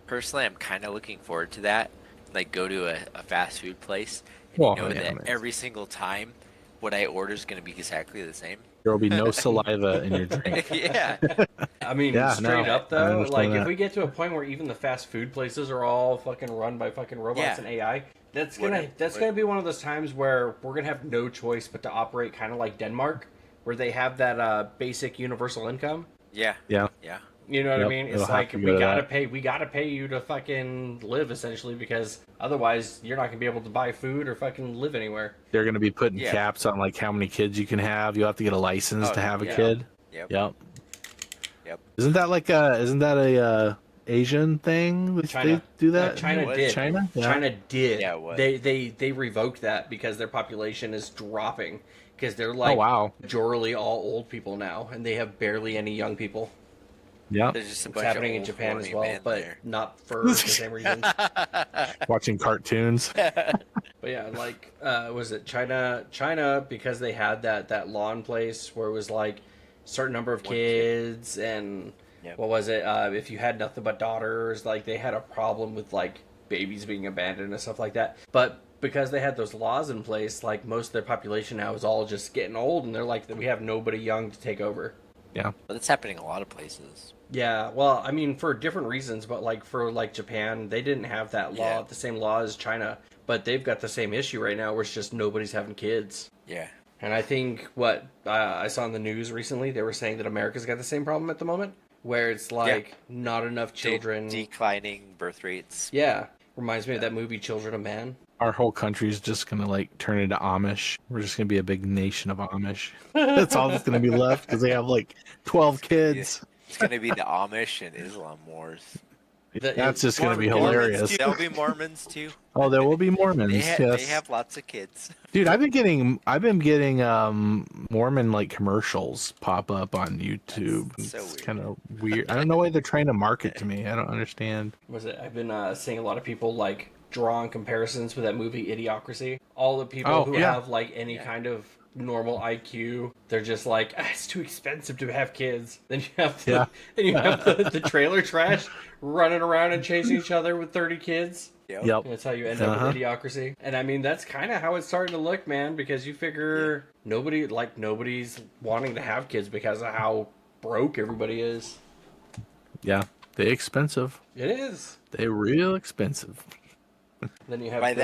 personally, I'm kind of looking forward to that. Like, go to a fast food place, and Well, you know yeah, that man. every single time, what I order is going to be exactly the same. There will be no saliva in your drink. Yeah, I mean, Yeah, straight no, up I though, understand like if that. we get to a point where even the fast food places are all fucking run by fucking robots Yeah. and AI, that's What- gonna be one of those times where we're gonna have no choice but to operate kind of like Denmark, where they have that basic universal income. yeah, Yeah. yeah. You know what I Yep, mean? it'll It's have like to go to that. we gotta pay you to fucking live essentially, because otherwise you're not gonna be able to buy food or fucking live anywhere. They're going to be putting Yeah. caps on like how many kids you can have. You'll have to get a license Oh, to have a yeah. kid. Yep. Yep. Yep. Isn't that a Asian thing? China. They do that? No, China was did. China? Yeah. China did. Yeah, it was. They revoked that because their population is dropping, because they're like Oh, wow. majorly all old people now, and they have barely any young people. Yeah. There's just a It's bunch happening of in old, Japan as horny well, men but there. not for the same reasons. Watching cartoons. But yeah, like was it China? China, because they had that lawn place where it was like certain number of One kid. kids, and Yep. what was it? If you had nothing but daughters, like they had a problem with like babies being abandoned and stuff like that. But because they had those laws in place, like most of their population now is all just getting old, and they're like, we have nobody young to take over. Yeah. But it's happening a lot of places. Yeah, well, I mean, for different reasons, but like for like Japan, they didn't have that law, the same law as China, but they've got the same issue right now where it's just nobody's having kids. Yeah. And I think what I saw in the news recently, they were saying that America's got the same problem at the moment, where it's like not enough children. Declining birth rates. Yeah, reminds me of that movie Children of Man. Our whole country's just gonna like turn into Amish. We're just gonna be a big nation of Amish. That's all that's gonna be left because they have like 12 kids. It's gonna be the Amish and Islam wars. That's just gonna be hilarious. There'll be Mormons too. Oh, there will be Mormons. They have lots of kids. Dude, I've been getting Mormon like commercials pop up on YouTube. It's kind of weird. I don't know why they're trying to market to me. I don't understand. Was it? I've been seeing a lot of people like drawing comparisons with that movie Idiocracy. All the people who have like any kind of normal IQ, they're just like, it's too expensive to have kids. Then you have the trailer trash running around and chasing each other with 30 kids. Yep. That's how you end up with Idiocracy. And I mean, that's kind of how it's starting to look, man, because you figure nobody's wanting to have kids because of how broke everybody is. Yeah, they're expensive. It is. They're real expensive. Then you have by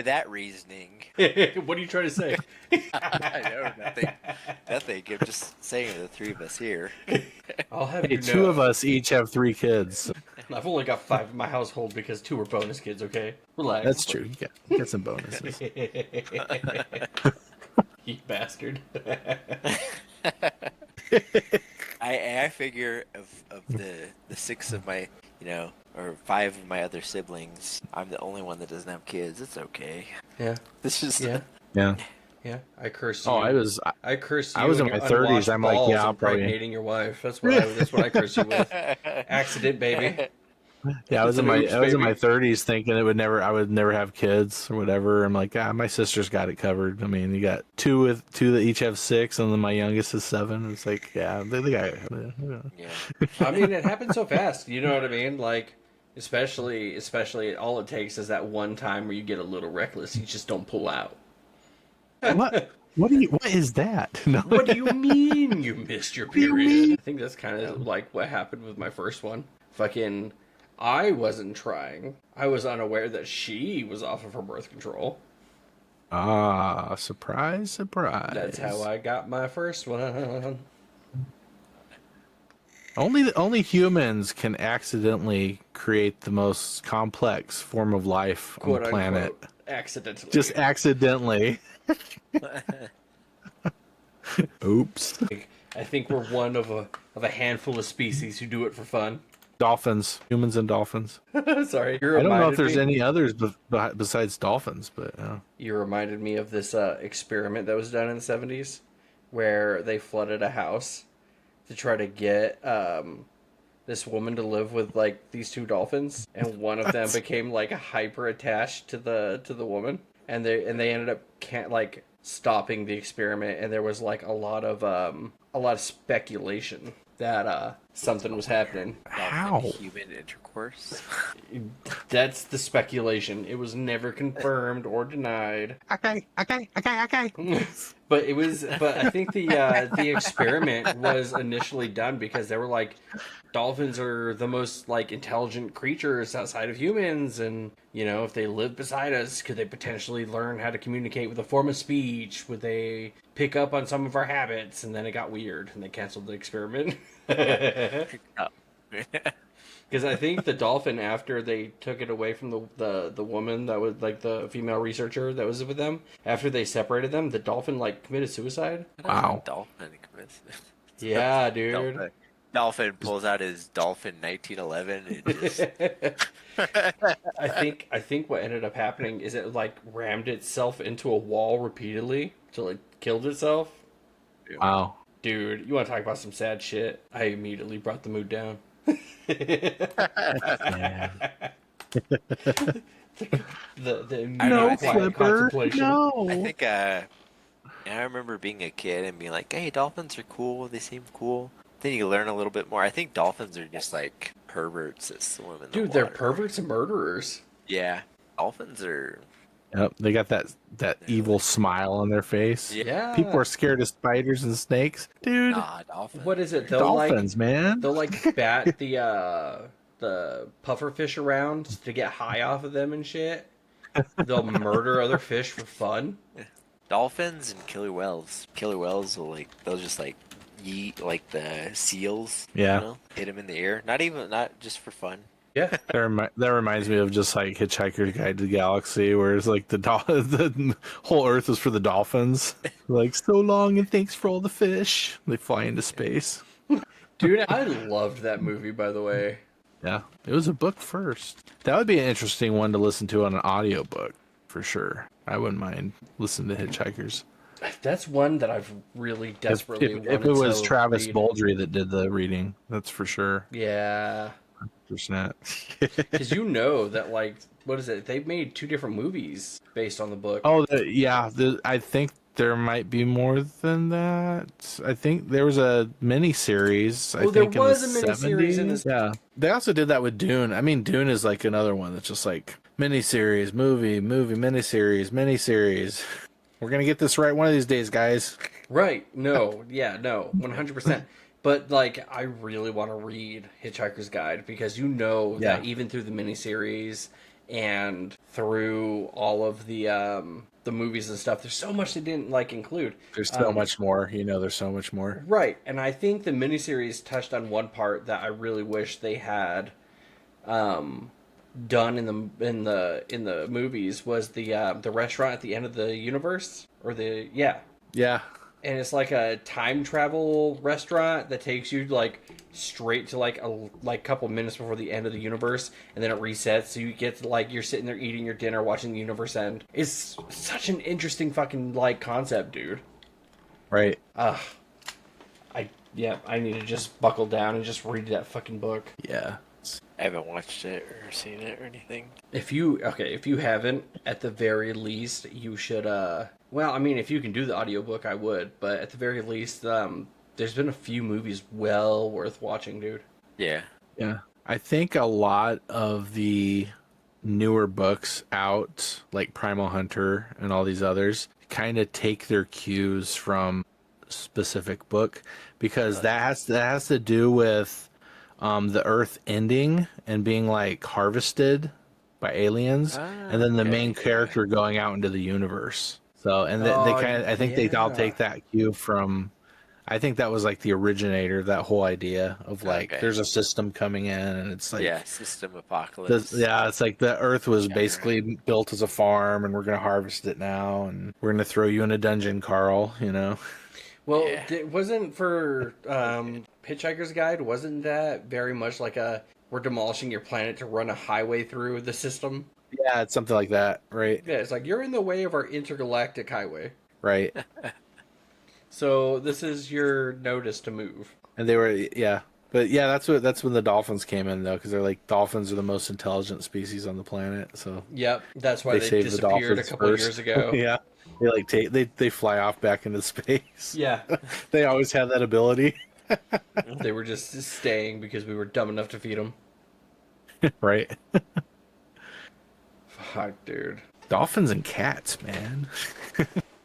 that reasoning. What are you trying to say? I know nothing. I'm just saying to the three of us here. I'll have two of us each have 3 kids. I've only got 5 in my household because 2 are bonus kids. Okay, relax. That's true. You got some bonuses. You bastard. I figure of the 6 of my, or 5 of my other siblings, I'm the only one that doesn't have kids. It's okay. Yeah. This is Yeah. I curse you. Oh, I curse you. I was in my 30s. I'm like, yeah, I'll probably impregnating your wife. That's what I curse you with. Accident, baby. Yeah, I was in my 30s thinking I would never have kids or whatever. I'm like, my sister's got it covered. I mean, you got two that each have 6, and then my youngest is 7. It's like, yeah, they got it. Yeah. I mean, it happens so fast. You know what I mean? Like, especially all it takes is that one time where you get a little reckless. You just don't pull out. What is that? No. What do you mean you missed your period? I think that's kind of like what happened with my first one. Fucking, I wasn't trying. I was unaware that she was off of her birth control. Ah, surprise, surprise. That's how I got my first one. Only humans can accidentally create the most complex form of life on the planet. Unquote, accidentally. Just accidentally. Oops. I think we're one of a handful of species who do it for fun. Dolphins, humans and dolphins. Sorry, I don't know if there's any others besides dolphins, but you reminded me of this experiment that was done in the 70s, where they flooded a house to try to get this woman to live with like these 2 dolphins, and one of them became like hyper attached to the woman, and they ended up stopping the experiment, and there was like a lot of speculation that something was happening. How? Human intercourse. That's the speculation. It was never confirmed or denied. Okay. But I think the experiment was initially done because they were like, dolphins are the most like intelligent creatures outside of humans, and if they lived beside us, could they potentially learn how to communicate with a form of speech? Would they pick up on some of our habits? And then it got weird, and they canceled the experiment. Because I think the dolphin, after they took it away from the woman that was like the female researcher that was with them, after they separated them, the dolphin like committed suicide. Wow. Dolphin commits. Yeah, dude. Dolphin pulls out his Dolphin 1911 and just... I think what ended up happening is it like rammed itself into a wall repeatedly till it killed itself. Wow. Dude, you want to talk about some sad shit? I immediately brought the mood down. Yeah. the No, quiet Flipper. contemplation. No. I think I remember being a kid and being like, hey, dolphins are cool. They seem cool. Then you learn a little bit more. I think dolphins are just like perverts that swim in the Dude, water. they're perverts and murderers. Yeah. Dolphins are. Yep, they got that evil smile on their face. Yeah. Yeah. People are scared of spiders and snakes, dude. Nah, dolphins. What is it? Dolphins, man. They'll like bat the puffer fish around to get high off of them and shit. They'll murder other fish for fun. Dolphins and killer whales. Killer whales will they'll just yeet like the seals. Yeah. You know, hit them in the air. Not just for fun. Yeah. That reminds me of just like Hitchhiker's Guide to the Galaxy, where it's like the whole Earth is for the dolphins. Like, so long and thanks for all the fish. They fly into space. Dude, I loved that movie, by the way. Yeah, it was a book first. That would be an interesting one to listen to on an audiobook, for sure. I wouldn't mind listening to Hitchhikers. That's one that I've really desperately If wanted it was to Travis read. Baldry that did the reading, that's for sure. Yeah. Percent. Because you know that, what is it? They've made 2 different movies based on the book. Oh, I think there might be more than that. I think there was a mini series. Well, there was a miniseries in this. Yeah, they also did that with Dune. I mean, Dune is like another one that's just like miniseries, movie, miniseries. We're gonna get this right one of these days, guys. Right. No. Yeah, no. 100%. But, I really want to read Hitchhiker's Guide because you know that even through the miniseries and through all of the movies and stuff, there's so much they didn't, include. There's so much more. There's so much more. Right. And I think the miniseries touched on one part that I really wish they had done in the movies was the restaurant at the end of the universe. Yeah. And it's like a time travel restaurant that takes you straight to a couple minutes before the end of the universe, and then it resets. So you get to you're sitting there eating your dinner, watching the universe end. It's such an interesting fucking concept, dude. Right. I need to just buckle down and just read that fucking book. Yeah. I haven't watched it or seen it or anything. If you haven't, at the very least, you should. Well, I mean, if you can do the audiobook, I would. But at the very least, there's been a few movies well worth watching, dude. Yeah. Yeah. I think a lot of the newer books out, like Primal Hunter and all these others, kind of take their cues from a specific book because that has to do with the Earth ending and being harvested by aliens, and then the main character going out into the universe. So, and they kind of, I think they all take that cue from. I think that was the originator of that whole idea of there's a system coming in, and it's system apocalypse. It's the Earth was basically built as a farm, and we're gonna harvest it now, and we're gonna throw you in a dungeon, Carl. Well, it wasn't for Hitchhiker's Guide. Wasn't that very much we're demolishing your planet to run a highway through the system? Yeah, it's something like that, right? Yeah, it's you're in the way of our intergalactic highway. Right. So this is your notice to move. And they were, but that's when the dolphins came in though, because they're dolphins are the most intelligent species on the planet. So yep, that's why they saved disappeared the a couple first. years ago. Yeah, they fly off back into space. Yeah, they always have that ability. They were just staying because we were dumb enough to feed them. Right. Fuck, dude. Dolphins and cats, man.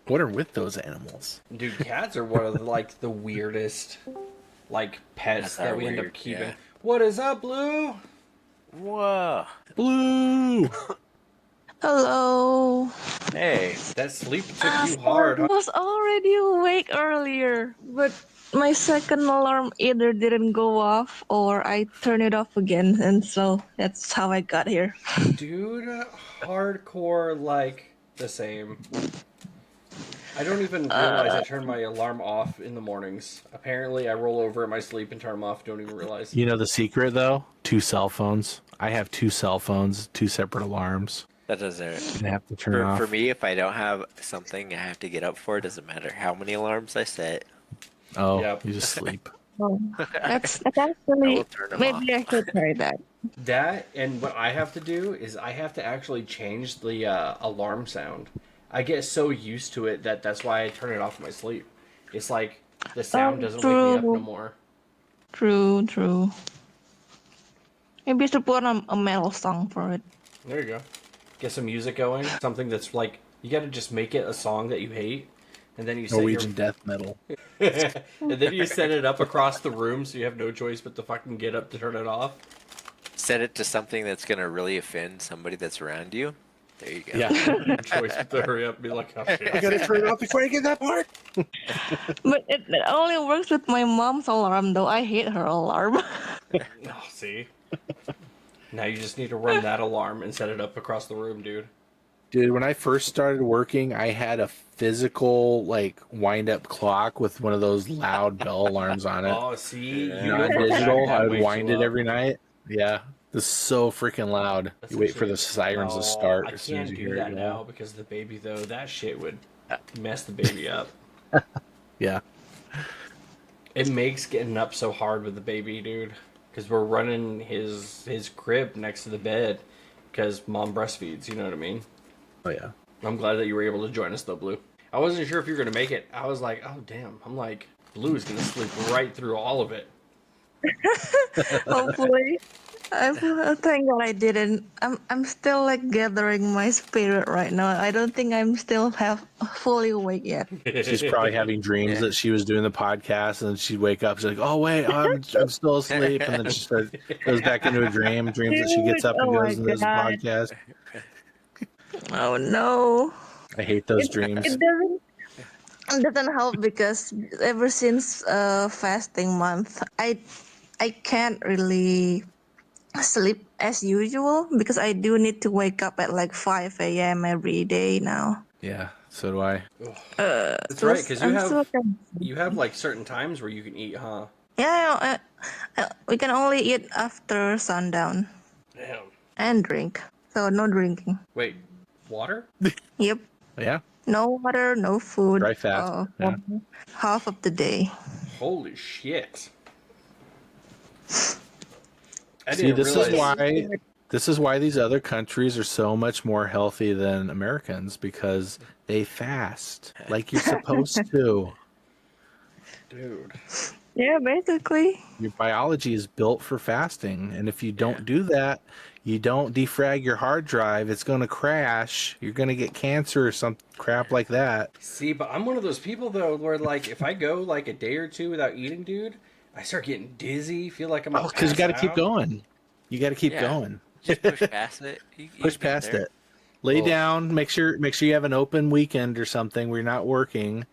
What are with those animals? Dude, cats are one of the weirdest pets that we end up keeping. Yeah. What is up, Blue? Whoa. Blue. Hello. Hey. That sleep took you hard, I huh? was already awake earlier, but my second alarm either didn't go off or I turned it off again, and so that's how I got here. Dude, hardcore the same. I don't even realize I turn my alarm off in the mornings. Apparently, I roll over in my sleep and turn them off. Don't even realize. You know the secret though? 2 cell phones. I have 2 cell phones, 2 separate alarms. That doesn't. I have to turn off. For me, if I don't have something I have to get up for, it doesn't matter how many alarms I set. Oh, Yep. you just sleep. Oh, that's I actually will turn them maybe I should try that. That, and what I have to do is I have to actually change the alarm sound. I get so used to it that's why I turn it off in my sleep. It's the sound doesn't wake me up no more. True. Maybe I should put on a metal song for it. There you go. get some music going, something that's like you got to just make it a song that you hate, and then you set Norwegian death metal. and then you set it up across the room, so you have no choice but to fucking get up to turn it off. Set it to something that's gonna really offend somebody that's around you. There you go. Yeah. No choice but to hurry up and be like, oh shit. I gotta turn it off before I get that part. But it only works with my mom's alarm, though. I hate her alarm. Oh, see. Now you just need to run that alarm and set it up across the room, dude. Dude, when I first started working, I had a physical like wind up clock with one of those loud bell alarms on it. Oh, see, Yeah. you Not know for a fact digital. that I would wakes wind you it up. every night. Yeah. This is so freaking loud. That's You wait for actually- the sirens No, to start I as soon can't as you do hear that it. now because the baby, though, that shit would mess the baby up. Yeah. It makes getting up so hard with the baby, dude. Because we're running his crib next to the bed because mom breastfeeds, you know what I mean? Oh yeah. I'm glad that you were able to join us, though, Blue. I wasn't sure if you were going to make it. I was like, oh, damn. I'm like, Blue is going to sleep right through all of it. Hopefully. Thank God I didn't. I'm still like gathering my spirit right now. I don't think I'm still have fully awake yet. She's probably having dreams Yeah. that she was doing the podcast, and she'd wake up. She's like, "Oh wait, I'm still asleep," and then she goes back into a dream. Dreams that she gets up and Oh my goes and does the God. podcast. Oh no. I hate those It dreams. doesn't help because ever since fasting month, I can't really sleep as usual because I do need to wake up at like 5 a.m. every day now. Yeah, so do I. That's So right, because I'm still you have like certain times where you can eat, huh? yeah, we can only eat after sundown Damn. and drink. So no drinking. Wait, water? Yep. Yeah, No water, no food. dry fast. Yeah. Half of the day. Holy shit. I See, didn't this realize. this is why these other countries are so much more healthy than Americans, because they fast like you're supposed to. Dude. Yeah, basically. Your biology is built for fasting, and if you don't do that, you don't defrag your hard drive, it's going to crash. You're going to get cancer or some crap like that. See, but I'm one of those people, though, where, like, if I go, like, a day or two without eating, dude, I start getting dizzy, feel like I'm Oh, because you got to keep going. going. You got to keep Yeah. going. Just push past it. You Push get past there. it. Lay Oh. down. Make sure you have an open weekend or something where you're not working,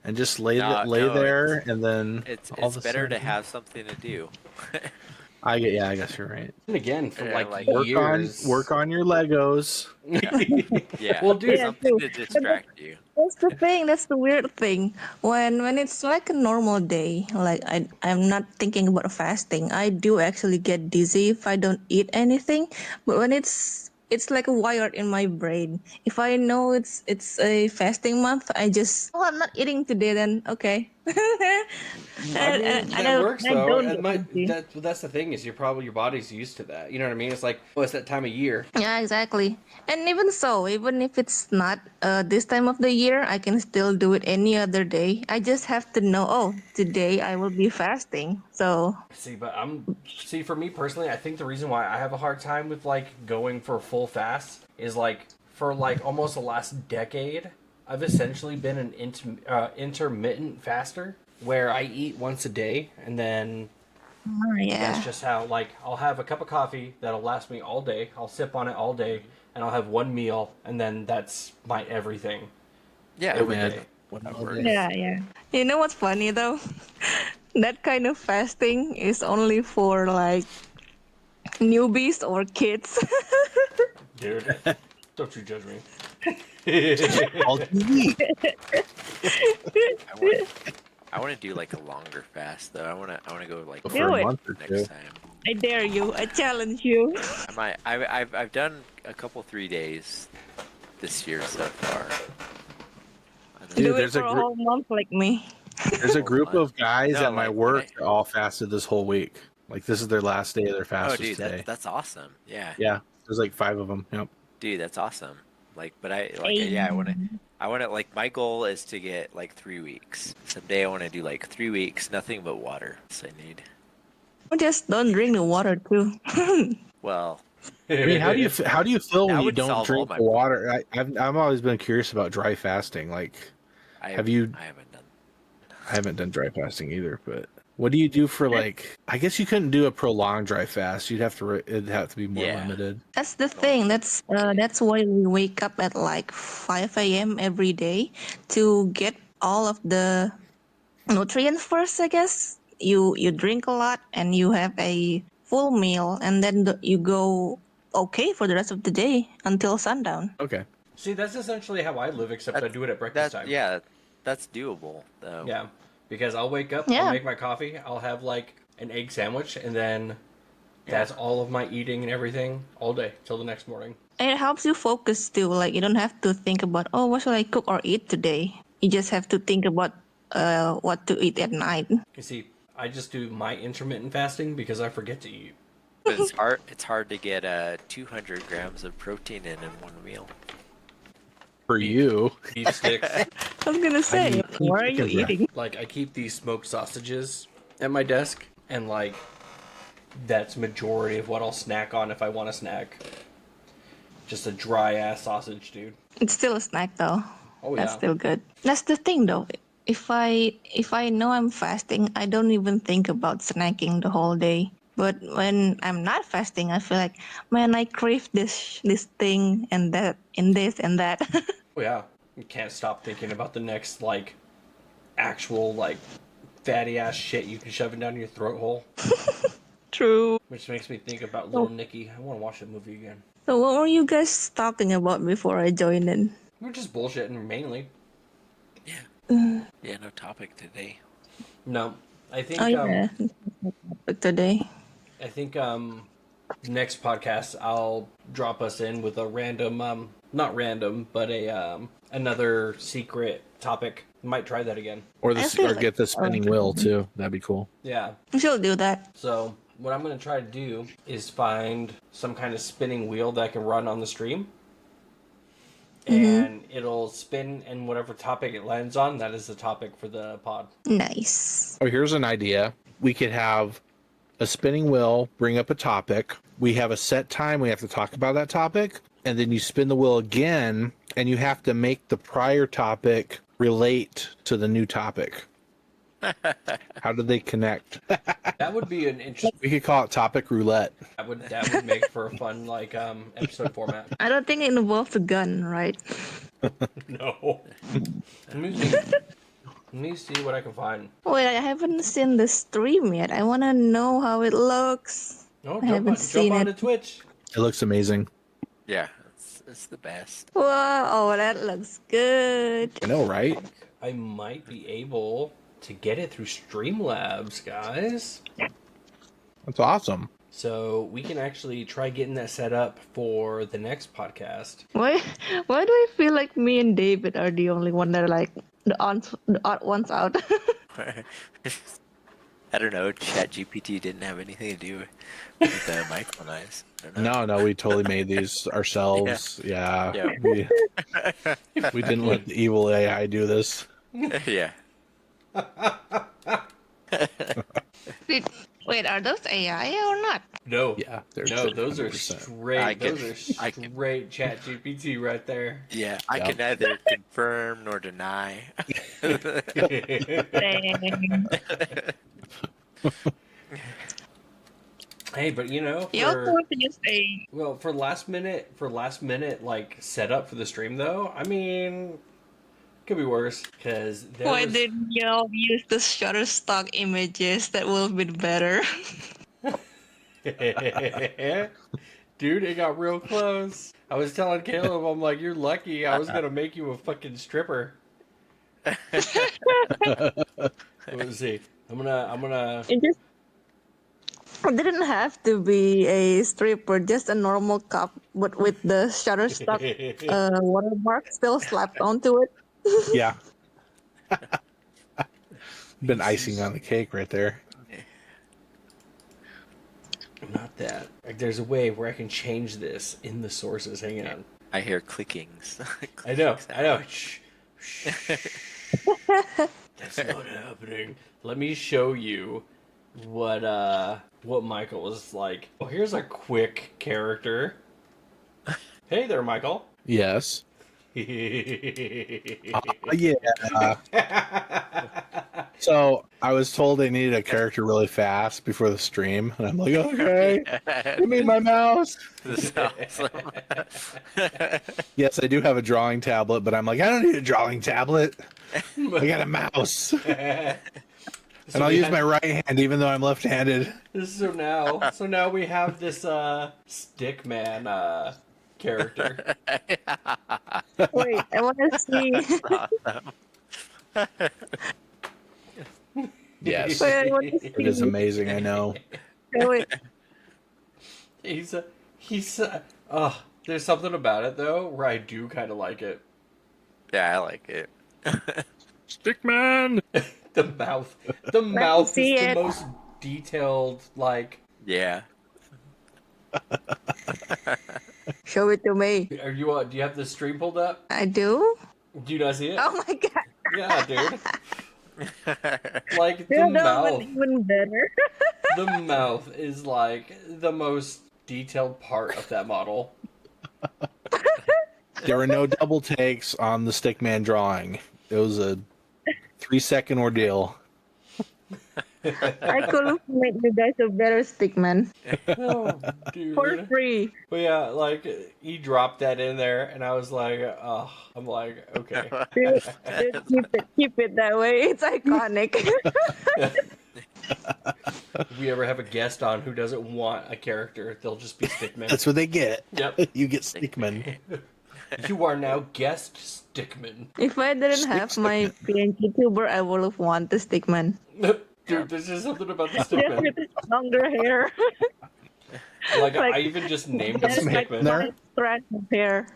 and just lay No, there, and then It's all of a better to sudden- have something to do. I guess you're right. And again, for, Yeah, like, like, years. Work on your Legos. Yeah. Well, dude, Yeah, something true. to distract you. That's the thing. That's the weird thing. When it's like a normal day, like I'm not thinking about fasting. I do actually get dizzy if I don't eat anything. But when it's like wired in my brain. If I know it's a fasting month, I just I'm not eating today. Then okay. I mean, that works, I though. don't And get dizzy. that's the thing, is your body's used to that. You know what I mean? It's like, oh, it's that time of year. Yeah, exactly. And even so, even if it's not this time of the year, I can still do it any other day. I just have to know, oh, today I will be fasting. So, See, for me personally, I think the reason why I have a hard time with, like, going for a full fast is, like, for, like, almost the last decade, I've essentially been an intermittent faster, where I eat once a day, and then yeah. that's just how, like, I'll have a cup of coffee that'll last me all day, I'll sip on it all day, and I'll have one meal, and then that's my everything. Yeah, Every man. day. That works. Yeah. You know what's funny though? That kind of fasting is only for like newbies or kids. Dude, don't you judge me. All you eat. I want to do like a longer fast though. I want to go like For Do a it. month or two. next time. I dare you. I challenge you. I've done a couple 3 days this year so far. I don't Dude, Do it there's a for a group- whole month like me. There's a group of guys No, at my like, work when that all fasted this whole week. Like, this is their last day of their fast Oh, was dude, today. that's awesome. Yeah, Yeah, there's like 5 of them. Yep. dude, that's awesome. Like, but yeah, I want to like my goal is to get like 3 weeks. Someday I want to do like 3 weeks, nothing but water. So I need. Just don't drink the water too. Well, I mean, how do you feel That when you would don't solve all drink my the water? I've always been curious about dry fasting. Like, I have you? I haven't done. I haven't done dry fasting either, but what do you do for like? I guess you couldn't do a prolonged dry fast. You'd have to. It'd have to be more Yeah. limited. That's the Only thing. That's why we wake up at like 5 a.m. every day to get all of the nutrients first. I guess you drink a lot and you have a full meal, and then you go okay for the rest of the day until sundown. Okay. See, that's essentially how I live, except I do it at breakfast time. Yeah, that's doable though. Yeah, because I'll wake up, I'll Yeah. make my coffee, I'll have like an egg sandwich, and then Yeah. that's all of my eating and everything all day till the next morning. And it helps you focus too. Like you don't have to think about, oh, what should I cook or eat today. You just have to think about what to eat at night. You see, I just do my intermittent fasting because I forget to eat. But it's hard. It's hard to get 200 grams of protein in one meal. For you, Beef sticks. I was gonna say, need what are you chicken breast. eating? Like, I keep these smoked sausages at my desk, and like, that's majority of what I'll snack on if I want to snack. Just a dry ass sausage, dude. It's still a snack though. Oh That's yeah. still good. That's the thing though. If I know I'm fasting, I don't even think about snacking the whole day. But when I'm not fasting, I feel like, man, I crave this thing and that and this and that. Oh yeah. You can't stop thinking about the next like actual like fatty ass shit you can shove it down your throat hole. True. Which makes me think about Little Nicky. I want to watch that movie again. So what were you guys talking about before I joined in? We're just bullshitting mainly. Yeah. Yeah. No topic today. No, I think Oh yeah, but today. I think next podcast I'll drop us in with a random not random but a another secret topic. Might try that again. or I feel or like- get the spinning wheel too. That'd be cool. Yeah. We should do that. So what I'm gonna try to do is find some kind of spinning wheel that I can run on the stream. And it'll spin, and whatever topic it lands on, that is the topic for the pod. Nice. Oh, here's an idea. We could have a spinning wheel bring up a topic. We have a set time. We have to talk about that topic. And then you spin the wheel again, and you have to make the prior topic relate to the new topic. How do they connect? That would be an interesting. We could call it topic roulette. That would make for a fun like episode format. I don't think it involves a gun, right? No. Let me see. Let me see what I can find. Wait, I haven't seen the stream yet. I want to know how it looks. No, I haven't jump seen on it. to Twitch. It looks amazing. Yeah. It's the best. Wow, oh, that looks good. I know, right? I might be able to get it through Streamlabs, guys. That's awesome. So we can actually try getting that set up for the next podcast. Why do I feel like me and David are the only one that are like the odd ones out? I don't know. ChatGPT didn't have anything to do with Michael and I. I don't know. No, we totally made these ourselves. Yeah. Yeah. We didn't let the evil AI do this. Yeah. Wait, are those AI or not? No. Yeah. No, those are 100%. straight. Those are straight Chat GPT right there. Yeah. I Yeah. can neither confirm nor deny. Dang. Hey, but you know, You also have to just say, well, for last minute like setup for the stream though, I mean, could be worse because why didn't y'all use the Shutterstock images? That would have been better. Dude, it got real close. I was telling Caleb, I'm like, you're lucky. I was gonna make you a fucking stripper. Let's see. I'm gonna. It didn't have to be a stripper, just a normal cup, but with the Shutterstock watermark still slapped onto it. Yeah. Been icing on the cake right there. Not that. Like, there's a way where I can change this in the sources. Hang on. I hear clickings. I know. Shh. Shh. That's not happening. Let me show you what Michael was like. Oh, here's a quick character. Hey there, Michael. Yes. Yeah. Yeah. So I was told they needed a character really fast before the stream, and I'm like, okay, give me my mouse. This is awesome. Yes, I do have a drawing tablet, but I'm like, I don't need a drawing tablet. I got a mouse, and I'll use my right hand even though I'm left-handed. So now we have this Stickman character. Wait, I want to see. Yes, Wait, I want to it is see. amazing. I know. Wait, He's there's something about it though where I do kind of like it. Yeah, I like it. Stickman. The mouth is see the it. most detailed. Like, Yeah. show it to me. are you? Do you have the stream pulled up? I do. Do you not see it? Oh my god. Yeah, dude. Like the Dude, that mouth. was even better. The mouth is like the most detailed part of that model. There were no double takes on the Stickman drawing. It was a 3-second ordeal. I could have made you guys a better Stickman Oh, dude. for free. But yeah, like he dropped that in there, and I was like, oh, I'm like, okay. Dude, keep it that way. It's iconic. If we ever have a guest on who doesn't want a character, they'll just be Stickman. That's what they get. Yep. You get Stickman. You are now guest Stickman. If I didn't have my PNG tuber, I would have wanted the Stickman. Dude, there's just something about the Just Stickman. with longer hair. Like, like- I even just named him That's like Stickman. there. one strand of hair.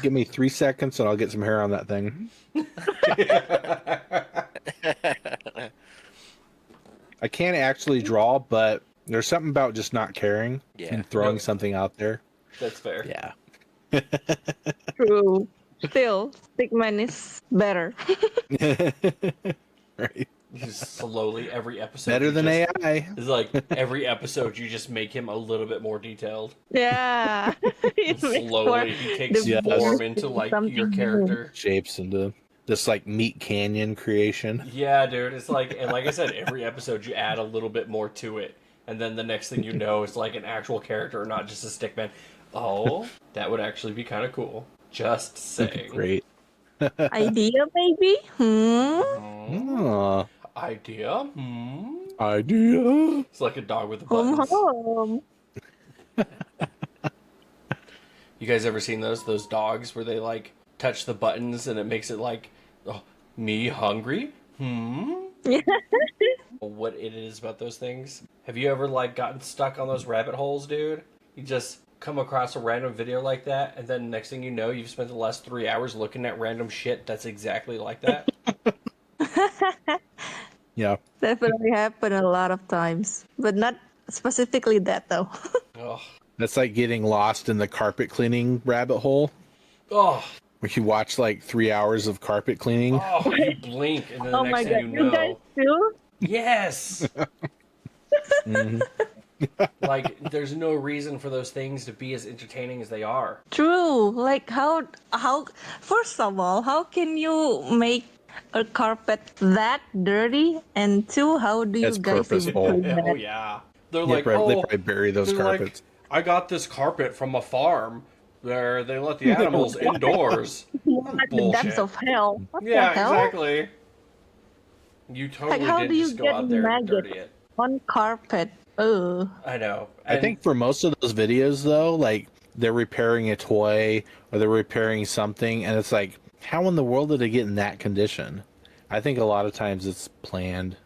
Give me 3 seconds and I'll get some hair on that thing. I can't actually draw, but there's something about just not caring Yeah. and throwing Nope. something out there. That's fair. Yeah. True. Still, Stickman is better. Right. Just slowly, every episode. Better you than just, AI. It's like every episode you just make him a little bit more detailed. Yeah. It makes for Slowly he takes the form into like something your new. character. Shapes into this like meat canyon creation. Yeah, dude. It's like, and like I said, every episode you add a little bit more to it, and then the next thing you know, it's like an actual character, not just a Stickman. Oh, that would actually be kind of cool. Just saying. Great. Idea, baby? Aw, Idea? idea. It's like a dog with the Home, buttons. home. You guys ever seen those dogs where they like touch the buttons and it makes it like, oh, me hungry? What it is about those things? Have you ever like gotten stuck on those rabbit holes, dude? You just come across a random video like that, and then next thing you know, you've spent the last 3 hours looking at random shit that's exactly like that. Yeah. Definitely happened a lot of times, but not specifically that though. Oh, That's like getting lost in the carpet cleaning rabbit hole. oh, Where you watch like 3 hours of carpet cleaning. oh! You blink, and then the Oh my next god, thing you guys know, too? yes. Mhm. Like, there's no reason for those things to be as entertaining as they are. True. Like how first of all, how can you make a carpet that dirty? And two, how do you That's guys purposeful. even do Oh that? yeah, they're They like, probably, oh, they probably bury those they're like, carpets. I got this carpet from a farm where they let the animals indoors. At the depths Bullshit. of hell. What Yeah, the hell? exactly. You totally how did do you just go get out there and maggots? dirty it. On carpet. Ugh. I know. I And think for most of those videos, though, like they're repairing a toy or they're repairing something, and it's like, how in the world did it get in that condition? I think a lot of times it's planned.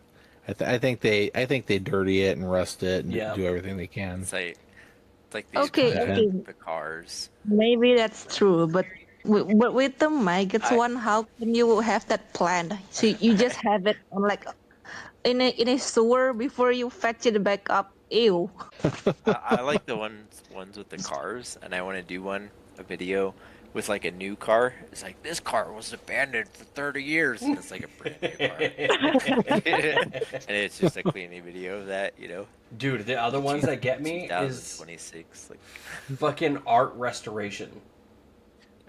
I think they dirty it and rust it and Yeah. do everything they can. It's like these Okay, cars, okay. the cars. Maybe that's true, but with the maggots I- one, how can you have that planned? So you just have it on like in a sewer before you fetch it back up ew. I like the ones with the cars, and I want to do a video with like a new car. It's like this car was abandoned for 30 years, and it's like a brand new car, and it's just a cleaning video of that, you know. Dude, the other ones that get me is 2026, like fucking art restoration.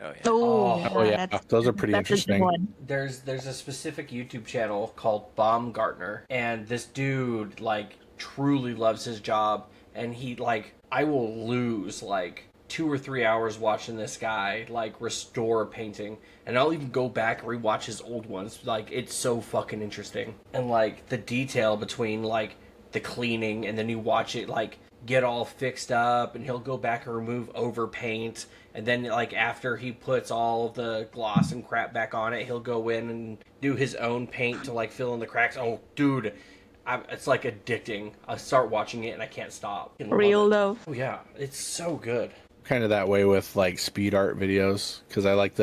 oh yeah. Oh yeah, those are pretty that's a good interesting. one. There's a specific YouTube channel called Baumgartner, and this dude like truly loves his job, and he like I will lose like 2 or 3 hours watching this guy like restore a painting, and I'll even go back and rewatch his old ones. Like it's so fucking interesting, and like the detail between like the cleaning and then you watch it like get all fixed up, and he'll go back and remove over paint, and then like after he puts all of the gloss and crap back on it, he'll go in and do his own paint to like fill in the cracks. Oh dude, it's like addicting. I start watching it and I can't stop. I love Real it. love. Oh yeah, it's so good. Kind of that way with like speed art videos, because I like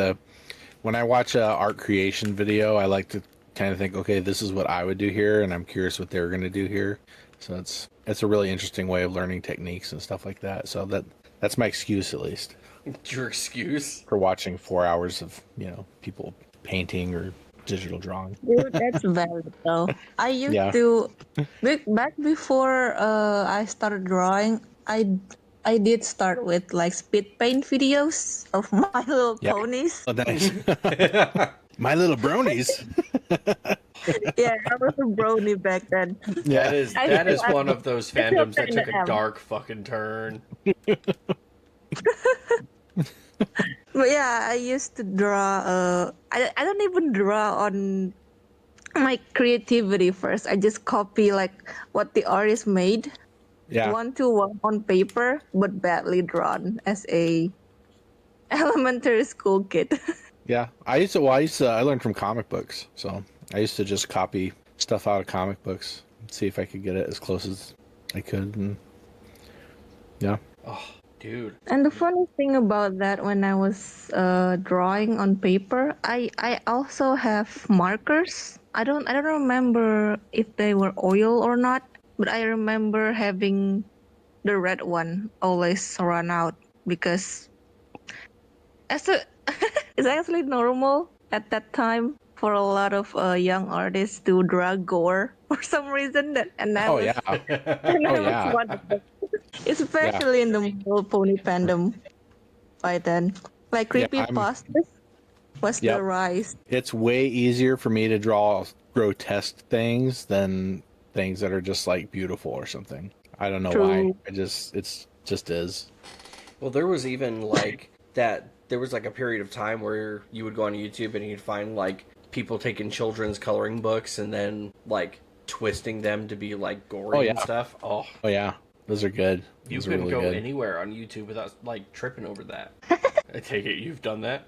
when I watch a art creation video, I like to kind of think, okay, this is what I would do here, and I'm curious what they're going to do here. So it's a really interesting way of learning techniques and stuff like that. So that's my excuse, at least, Your excuse? for watching 4 hours of people painting or digital drawing. Dude, that's valid though. I used Yeah. to back before I started drawing. I did start with like speed paint videos of My Little Yeah. Ponies. Oh, nice. My Little Bronies. Yeah, I was a brony back then. That is I that is feel one like- of those I feel fandoms that took a kinda am. dark fucking turn. But yeah, I used to draw. I don't even draw on my creativity first. I just copy like what the artist made, Yeah. 1-to-1 on paper, but badly drawn as a elementary school kid. Yeah. I learned from comic books. So I used to just copy stuff out of comic books and see if I could get it as close as I could. And yeah. Oh, dude. And the funny thing about that, when I was drawing on paper, I also have markers. I don't remember if they were oil or not, but I remember having the red one always run out because it's actually normal at that time for a lot of young artists to draw gore for some reason. And I Oh was, yeah. and I Oh, was yeah. one of them. Especially in the My Little Pony fandom by then. Like Yeah, creepypastas was Yep. the rise. It's way easier for me to draw grotesque things than things that are just like beautiful or something. I don't know why. True. It's just is. Well, there was even like that. There was like a period of time where you would go on YouTube and you'd find like people taking children's coloring books and then like twisting them to be like gory Oh, and yeah. stuff. Oh, Oh yeah, those are good. you Those are couldn't really go good. anywhere on YouTube without like tripping over that. I take it you've done that.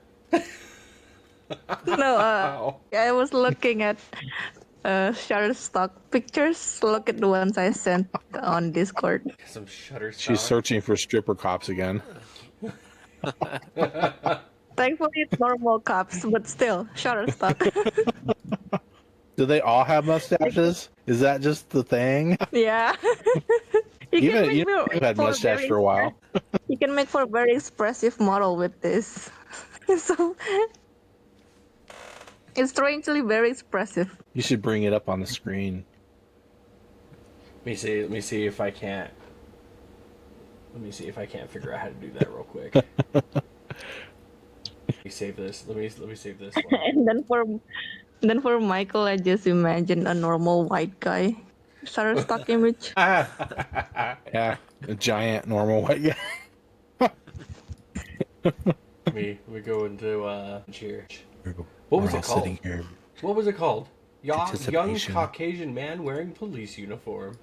No, Oh. I was looking at Shutterstock pictures. Look at the ones I sent on Discord. Some Shutterstock. She's searching for stripper cops again. Thankfully, it's normal cups, but still, Shutterstock. Do they all have mustaches? Is that just the thing? Yeah. You Even make you for had mustache very for a while. You can make for a very expressive model with this. So it's strangely very expressive. You should bring it up on the screen. Let me see if I can't. Let me see if I can't figure out how to do that real quick. Let me save this. Let me save this one. And then for Michael, I just imagine a normal white guy. Shutterstock image. Yeah, a giant normal white guy. we go into here. What was it called? Sitting here. What was it called? Young Anticipation. Caucasian man wearing police uniform.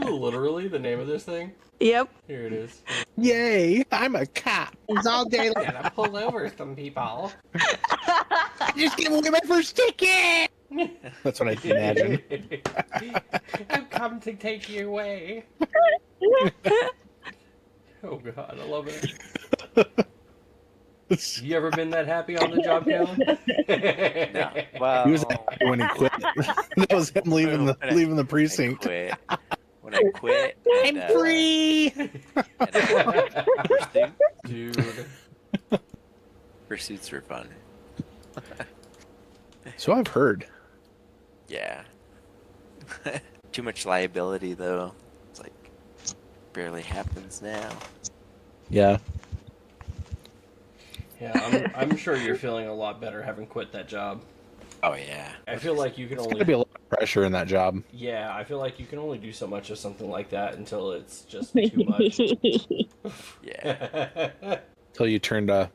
Literally the name of this thing. Yep. Here it is. Yay! I'm a cop. It's all day long. And I pulled over some people. I just gave away my first ticket. That's what I can imagine. I've come to take you away. Oh god, I love it. You ever been that happy on the job, Caleb? No. Well, He was happy when he quit. That was him leaving the I precinct. quit. When gonna quit. And, I'm free. pursue. Dude. Pursuits are fun. So I've heard. Yeah. Too much liability though. It's like barely happens now. Yeah. Yeah, I'm sure you're feeling a lot better having quit that job. Oh yeah. I feel like you can There's only gonna be a lot of pressure in that job. Yeah, I feel like you can only do so much of something like that until it's just too much. Yeah. Until you turn to,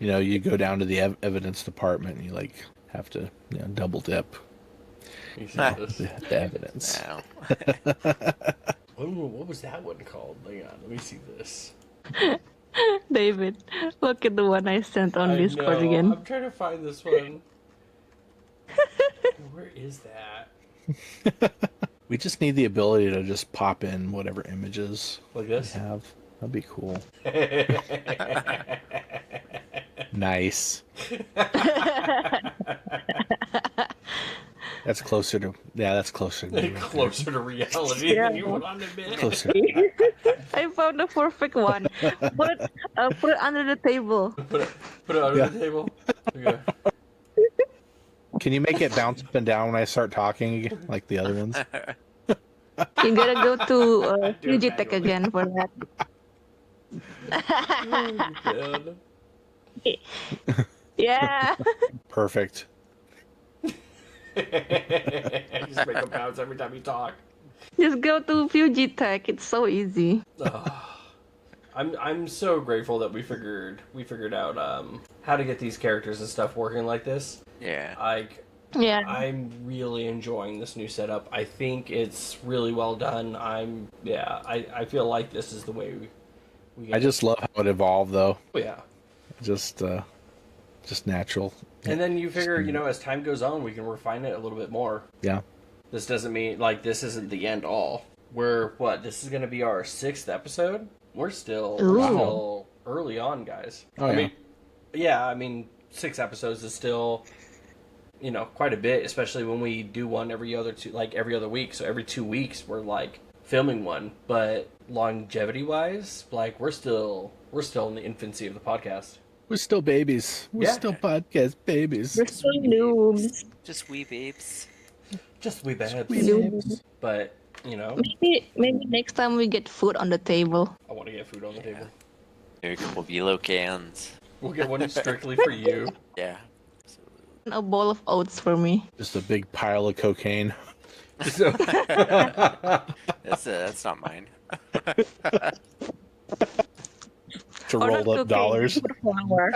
you go down to the evidence department and you like have to, double dip You see this? the evidence. Wow. What was that one called? Hang on, let me see this. David, look at the one I sent on I Discord know. again. I'm trying to find this one. Where is that? We just need the ability to just pop in whatever images Like we this? have. That'd be cool. Nice. That's closer to me. Closer to reality than you want to admit. Closer. I found the perfect one. Put it under the table. Put it under the table. Okay. Can you make it bounce up and down when I start talking again, like the other ones? You gotta go to Do it Digitech manually. again for that. God. Yeah. Perfect. Just make them bounce every time you talk. Just go to Fujitech. It's so easy. I'm so grateful that we figured out how to get these characters and stuff working like this. Yeah. Yeah. I'm really enjoying this new setup. I think it's really well done. I feel like this is the way we get I just love how it evolved, though. yeah. Just natural. And then you figure, as time goes on, we can refine it a little bit more. Yeah. This doesn't mean this isn't the end all. This is going to be our 6th episode. We're still early on, guys. Oh, yeah. I mean 6 episodes is still quite a bit, especially when we do one every other week. So every 2 weeks we're filming one, but longevity wise, we're still in the infancy of the podcast. We're still babies. We're Yeah. still podcast babies. We're so noobs. Just wee babes. Just we babs. Noobs. But Maybe next time we get food on the table. I want to get food on the table. Maybe a couple Velo cans. We'll get one strictly for you. Yeah. A bowl of oats for me. Just a big pile of cocaine. So, That's not mine. To Or not roll up cocaine, dollars. put flour.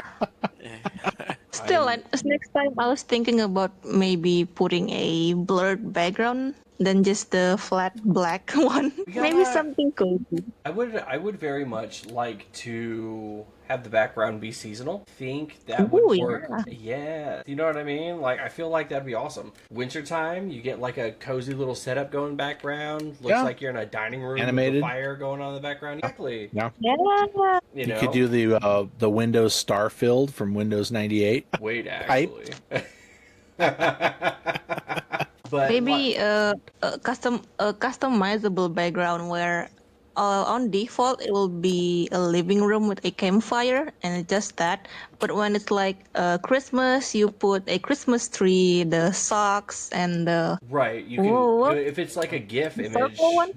Still, next time I was thinking about maybe putting a blurred background than just the flat black one. Maybe something cozy. I would very much like to have the background be seasonal. Think that would Ooh, work. Yeah. You know what I mean? I feel like that'd be awesome. Wintertime, you get a cozy little setup going background. Looks Yeah. like you're in a dining room Animated. with a fire going on in the background. Exactly. Yeah. Yeah. You could do the Windows star filled from Windows 98. Wait, actually. But Maybe a customizable background where on default it will be a living room with a campfire and just that. But when it's Christmas, you put a Christmas tree, the socks, and the right, you can Whoa. if it's a GIF image. circle one.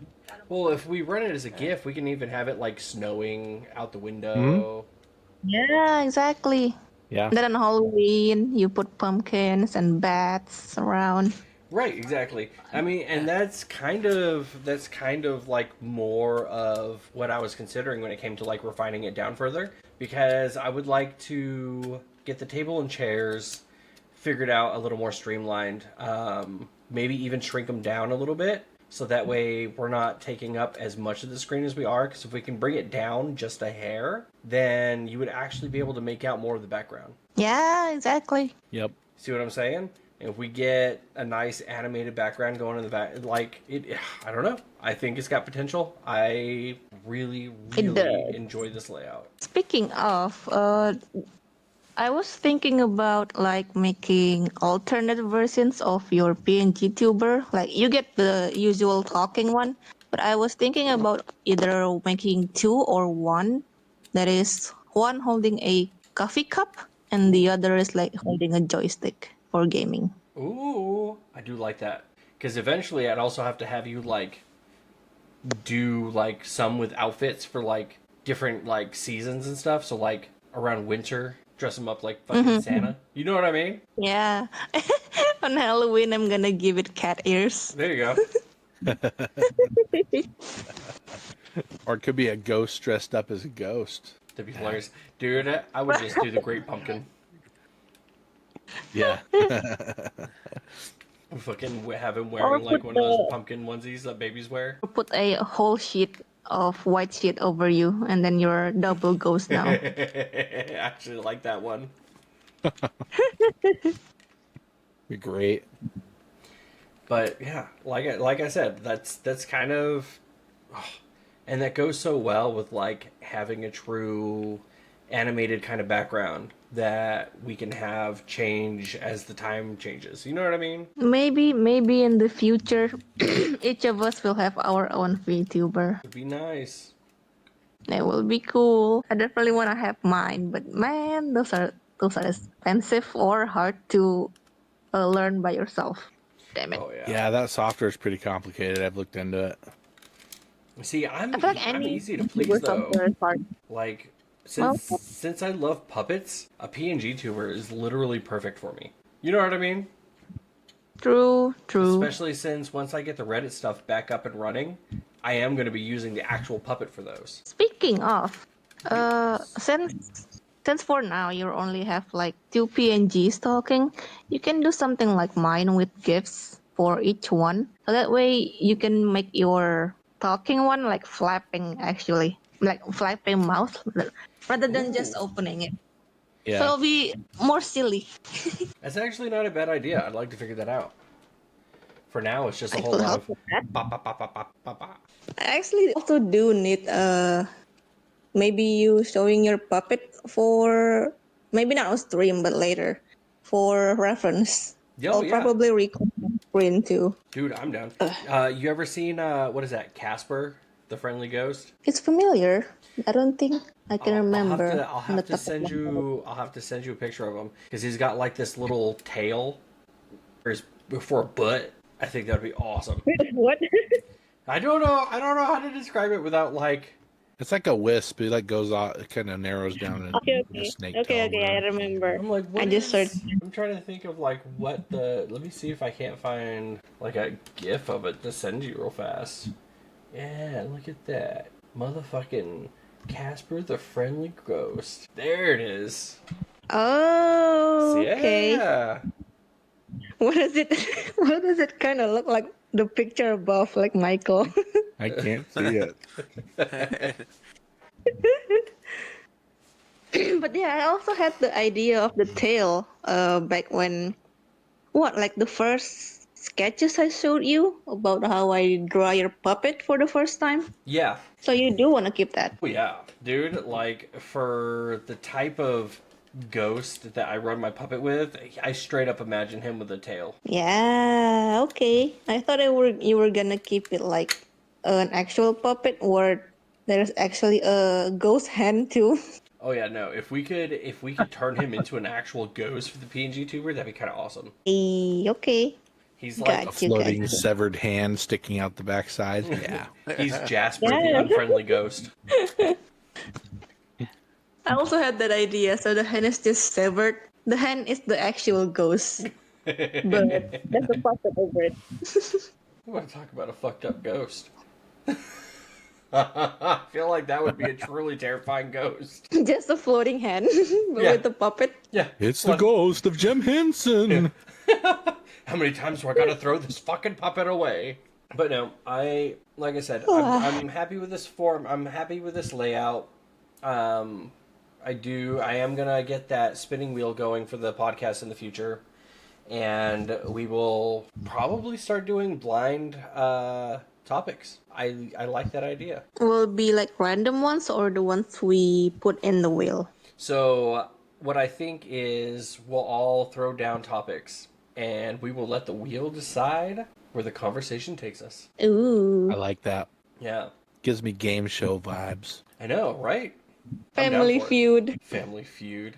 Well, if we run it as a GIF, we can even have it snowing out the window. Mm-hmm. Yeah, exactly. Yeah. Then on Halloween, you put pumpkins and bats around. Right, exactly. I mean, and that's kind of more of what I was considering when it came to refining it down further, because I would like to get the table and chairs figured out a little more streamlined. Maybe even shrink them down a little bit, so that way we're not taking up as much of the screen as we are. Because if we can bring it down just a hair, then you would actually be able to make out more of the background. Yeah, exactly. Yep. See what I'm saying? If we get a nice animated background going in the back, I don't know. I think it's got potential. I really, really does. enjoy this layout. Speaking of, I was thinking about making alternate versions of your PNG tuber. You get the usual talking one, But I was thinking about either making two or one. That is, one holding a coffee cup and the other is like holding a joystick for gaming. Ooh, I do like that. Because eventually I'd also have to have you, like, do, like, some with outfits for, like, different, like, seasons and stuff. So, like, around winter, dress them up like fucking Mm-hmm. Santa. You know what I mean? Yeah. On Halloween, I'm gonna give it cat ears. There you go. Or it could be a ghost dressed up as a ghost. That'd be hilarious. Dude, I would just do the Great Pumpkin. Yeah. Fucking have him Or wearing, like, put one of those the pumpkin onesies that babies wear. or put a whole sheet of white sheet over you, and then you're double ghost now. I actually like that one. Be great. But yeah, like I said, that's kind of, and that goes so well with like having a true animated kind of background that we can have change as the time changes. You know what I mean? Maybe in the future, each of us will have our own VTuber. It'd be nice. That will be cool. I definitely want to have mine, but man, those are expensive or hard to learn by yourself. Damn it. Oh yeah. Yeah, that software is pretty complicated. I've looked into it. See, I feel like I'm any easy to please VTuber though. software is hard. Like Well, since I love puppets, a PNG tuber is literally perfect for me. You know what I mean? true. Especially since once I get the Reddit stuff back up and running, I am going to be using the actual puppet for those. Speaking of, since for now you only have like two PNGs talking, you can do something like mine with gifs for each one. So that way you can make your talking one like flapping actually, like flapping mouth rather than just Ooh. opening it. So Yeah. it'll be more silly. That's actually not a bad idea. I'd like to figure that out. For now, it's just a I whole could lot help of with that. pop, pop, pop, pop, pop, pop, pop. I actually also do need maybe you showing your puppet for maybe not on stream but later for reference. Yo, I'll yeah. probably record my screen too. Dude, I'm down. You ever seen, what is that, Casper, the friendly ghost? It's familiar. I don't think I can remember I'll on the have to top of send my head. you, I'll have to send you a picture of him because he's got like this little tail for a butt. I think that'd be awesome. What? I don't know how to describe it without like. It's like a wisp. It like goes out. It kind of narrows down and Okay, a okay. snake Okay, tail. okay, I remember. I'm like, I what just searched. is? I'm trying to think of like what the. Let me see if I can't find like a GIF of it to send you real fast. Yeah, look at that, motherfucking Casper the Friendly Ghost. There it is. Oh, okay. Yeah. What is it? What does it kind of look like? The picture above, like Michael. I can't see it. But yeah, I also had the idea of the tail back when like the first sketches I showed you about how I draw your puppet for the first time. Yeah. So you do want to keep that. Oh yeah, dude. Like for the type of ghost that I run my puppet with, I straight up imagine him with a tail. Yeah, okay. I thought you were gonna keep it like an actual puppet where there's actually a ghost hand too. Oh yeah, no. If we could turn him into an actual ghost for the PNG tuber, that'd be kind of awesome. Okay. He's A Got you, got floating you. severed hand sticking out the backside. Yeah. he's Jasper the Yeah. unfriendly ghost. I also had that idea. So the hand is just severed. The hand is the actual ghost, but there's a puppet over it. I want to talk about a fucked up ghost. I feel like that would be a truly terrifying ghost. Just a floating hand but Yeah. with the puppet. Yeah. It's the Look, ghost of Jim Henson. how many times do I gotta throw this fucking puppet away? But no, like I said, I'm happy with this form. I'm happy with this layout. I am gonna get that spinning wheel going for the podcast in the future, and we will probably start doing blind topics. I like that idea. Will be like random ones or the ones we put in the wheel. So what I think is we'll all throw down topics, and we will let the wheel decide where the conversation takes us. Ooh. I like that. Yeah. Gives me game show vibes. I know, right? I'm down Family for it. Feud. Family Feud.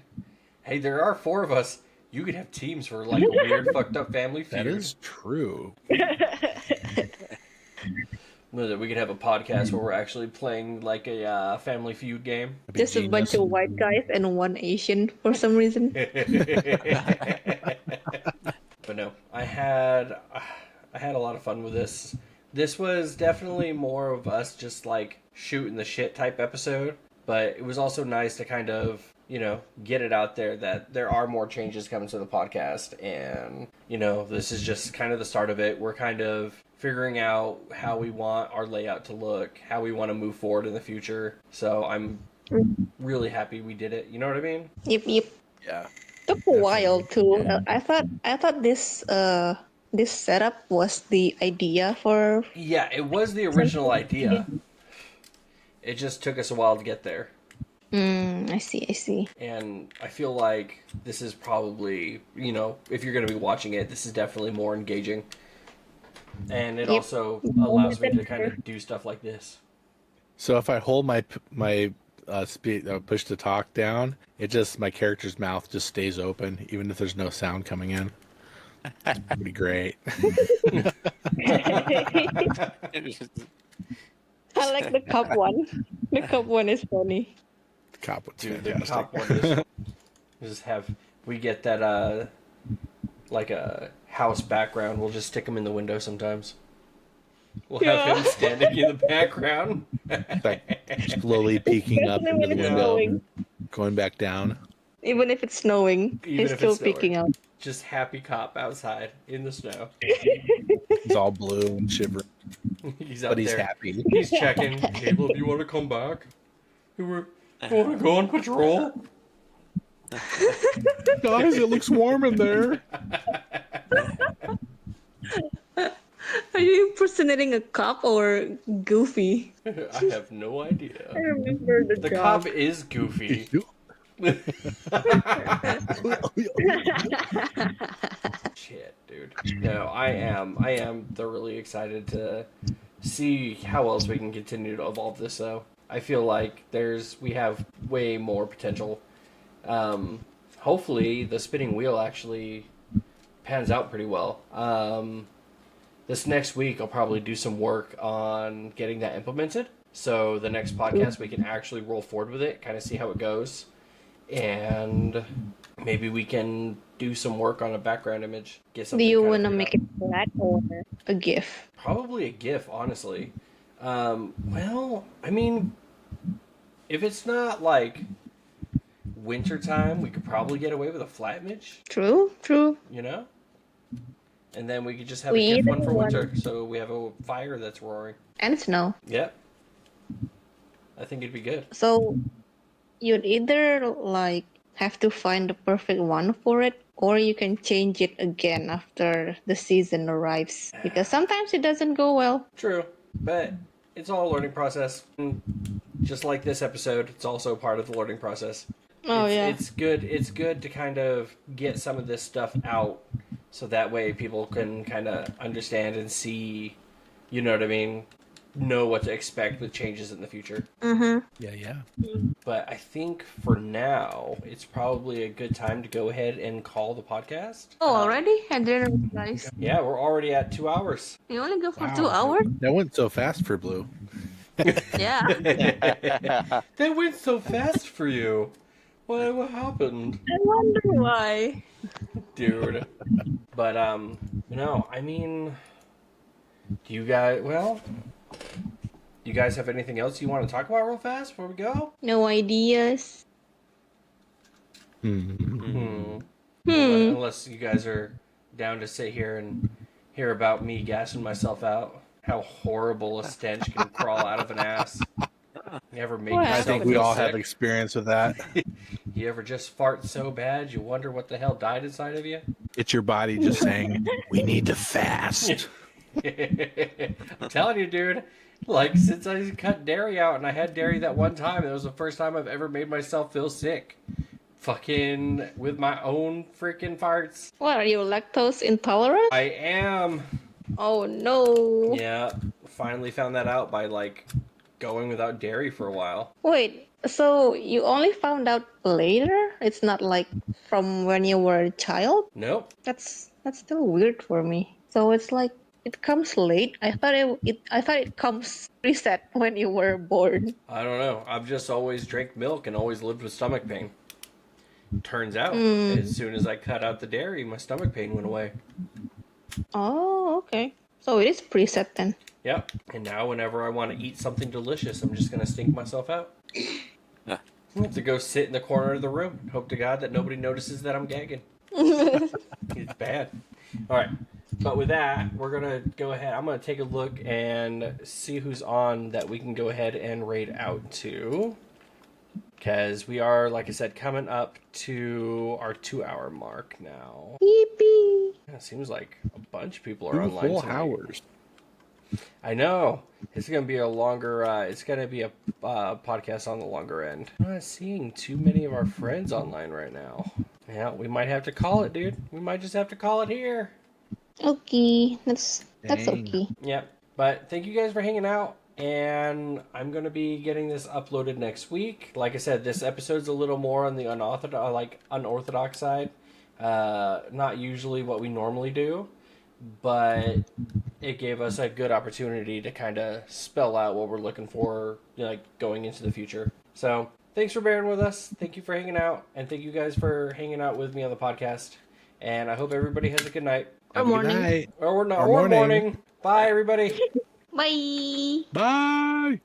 Hey, there are 4 of us. You could have teams for like a weird, fucked up Family Feud. That is true. We could have a podcast where we're actually playing like a Family Feud game. That'd be Just a bunch genius. of white guys and one Asian for some reason. But no, I had a lot of fun with this. This was definitely more of us just like shooting the shit type episode, but it was also nice to kind of, get it out there that there are more changes coming to the podcast, and this is just kind of the start of it. We're kind of figuring out how we want our layout to look, how we want to move forward in the future. So I'm really happy we did it. You know what I mean? Yep. Yeah. Took a while too. I thought this this setup was the idea for. Yeah, it was the original idea. It just took us a while to get there. I see. And I feel like this is probably, if you're going to be watching it, this is definitely more engaging. And it also allows me to kind of do stuff like this. So if I hold my push to talk down, my character's mouth just stays open, even if there's no sound coming in. That'd be great. I like the cup one. The cup one is funny. The cop was Dude, fantastic. the top one is we get that, like a house background. We'll just stick him in the window sometimes. We'll have him standing in the background. Like slowly peeking up Especially into the when it's window, snowing. going back down. Even if it's snowing, Even he's if still it's snowing. peeking out. Just happy cop outside in the snow. He's all blue and shivering, He's out but he's there. happy. He's checking. Caleb, you want to come back? You want to go on patrol? Guys, it looks warm in there. Are you impersonating a cop or Goofy? I have no idea. I remember the The job. cop is goofy. Shit, dude. No, I am thoroughly excited to see how else we can continue to evolve this. So I feel like we have way more potential. Hopefully, the spinning wheel actually pans out pretty well. This next week, I'll probably do some work on getting that implemented. So the next podcast, we can actually roll forward with it, kind of see how it goes. And maybe we can do some work on a background image. Get Do something you kinda want to figured make out. it flat or a GIF? Probably a GIF, honestly. Well, I mean, if it's not like wintertime, we could probably get away with a flat image, True. you know? And then we could just have We a GIF one either for want- winter, so we have a fire that's roaring. And snow. Yep. I think it'd be good. So you'd either like have to find the perfect one for it, or you can change it again after the season arrives. Because sometimes it doesn't go well. True, but it's all a learning process. And just like this episode, it's also part of the learning process. Oh yeah. It's good. It's good to kind of get some of this stuff out, so that way people can kind of understand and see, you know what I mean, know what to expect with changes in the future. Mm-hmm. Yeah. But I think for now, it's probably a good time to go ahead and call the podcast. Oh, already? I didn't realize. Yeah, we're already at 2 hours. You only go for Wow. 2 hours? That went so fast for Blue. Yeah. That went so fast for you. What happened? I wonder why. Dude. But no, I mean, do you guys have anything else you want to talk about real fast before we go? No ideas. Unless you guys are down to sit here and hear about me gassing myself out. How horrible a stench can crawl out of an ass. You ever make What I yourself think we feel all sick? have experience with that. You ever just fart so bad you wonder what the hell died inside of you? It's your body just saying, we need to fast. I'm telling you, dude. Like, since I cut dairy out, and I had dairy that one time, it was the first time I've ever made myself feel sick. Fucking with my own freaking farts. What, are you lactose intolerant? I am. Oh no. Yeah. finally found that out by like going without dairy for a while. Wait, so you only found out later? It's not like from when you were a child? Nope. That's still weird for me. So it's like it comes late. I thought it comes preset when you were born. I don't know. I've just always drank milk and always lived with stomach pain. Turns out, as soon as I cut out the dairy, my stomach pain went away. Oh, okay. So it is preset then. Yep. And now whenever I want to eat something delicious, I'm just going to stink myself out. Huh. I have to go sit in the corner of the room. Hope to God that nobody notices that I'm gagging. It's bad. All right. But with that, we're going to go ahead. I'm going to take a look and see who's on that we can go ahead and raid out to. Because we are, like I said, coming up to our 2-hour mark now. Yippee! Yeah, it seems like a bunch of people are online 2 whole tonight. hours. I know. It's going to be a longer, it's going to be a podcast on the longer end. I'm not seeing too many of our friends online right now. Yeah, we might have to call it, dude. We might just have to call it here. Okay, that's Dang. okay. Yep. But thank you guys for hanging out. And I'm going to be getting this uploaded next week. Like I said, this episode's a little more on the unorthodox side. Not usually what we normally do. But it gave us a good opportunity to kind of spell out what we're looking for, like, going into the future. So thanks for bearing with us. Thank you for hanging out. And thank you guys for hanging out with me on the podcast. And I hope everybody has a good night. Or Have a good morning. night. Or Or morning. morning. Bye, everybody. Bye! Bye.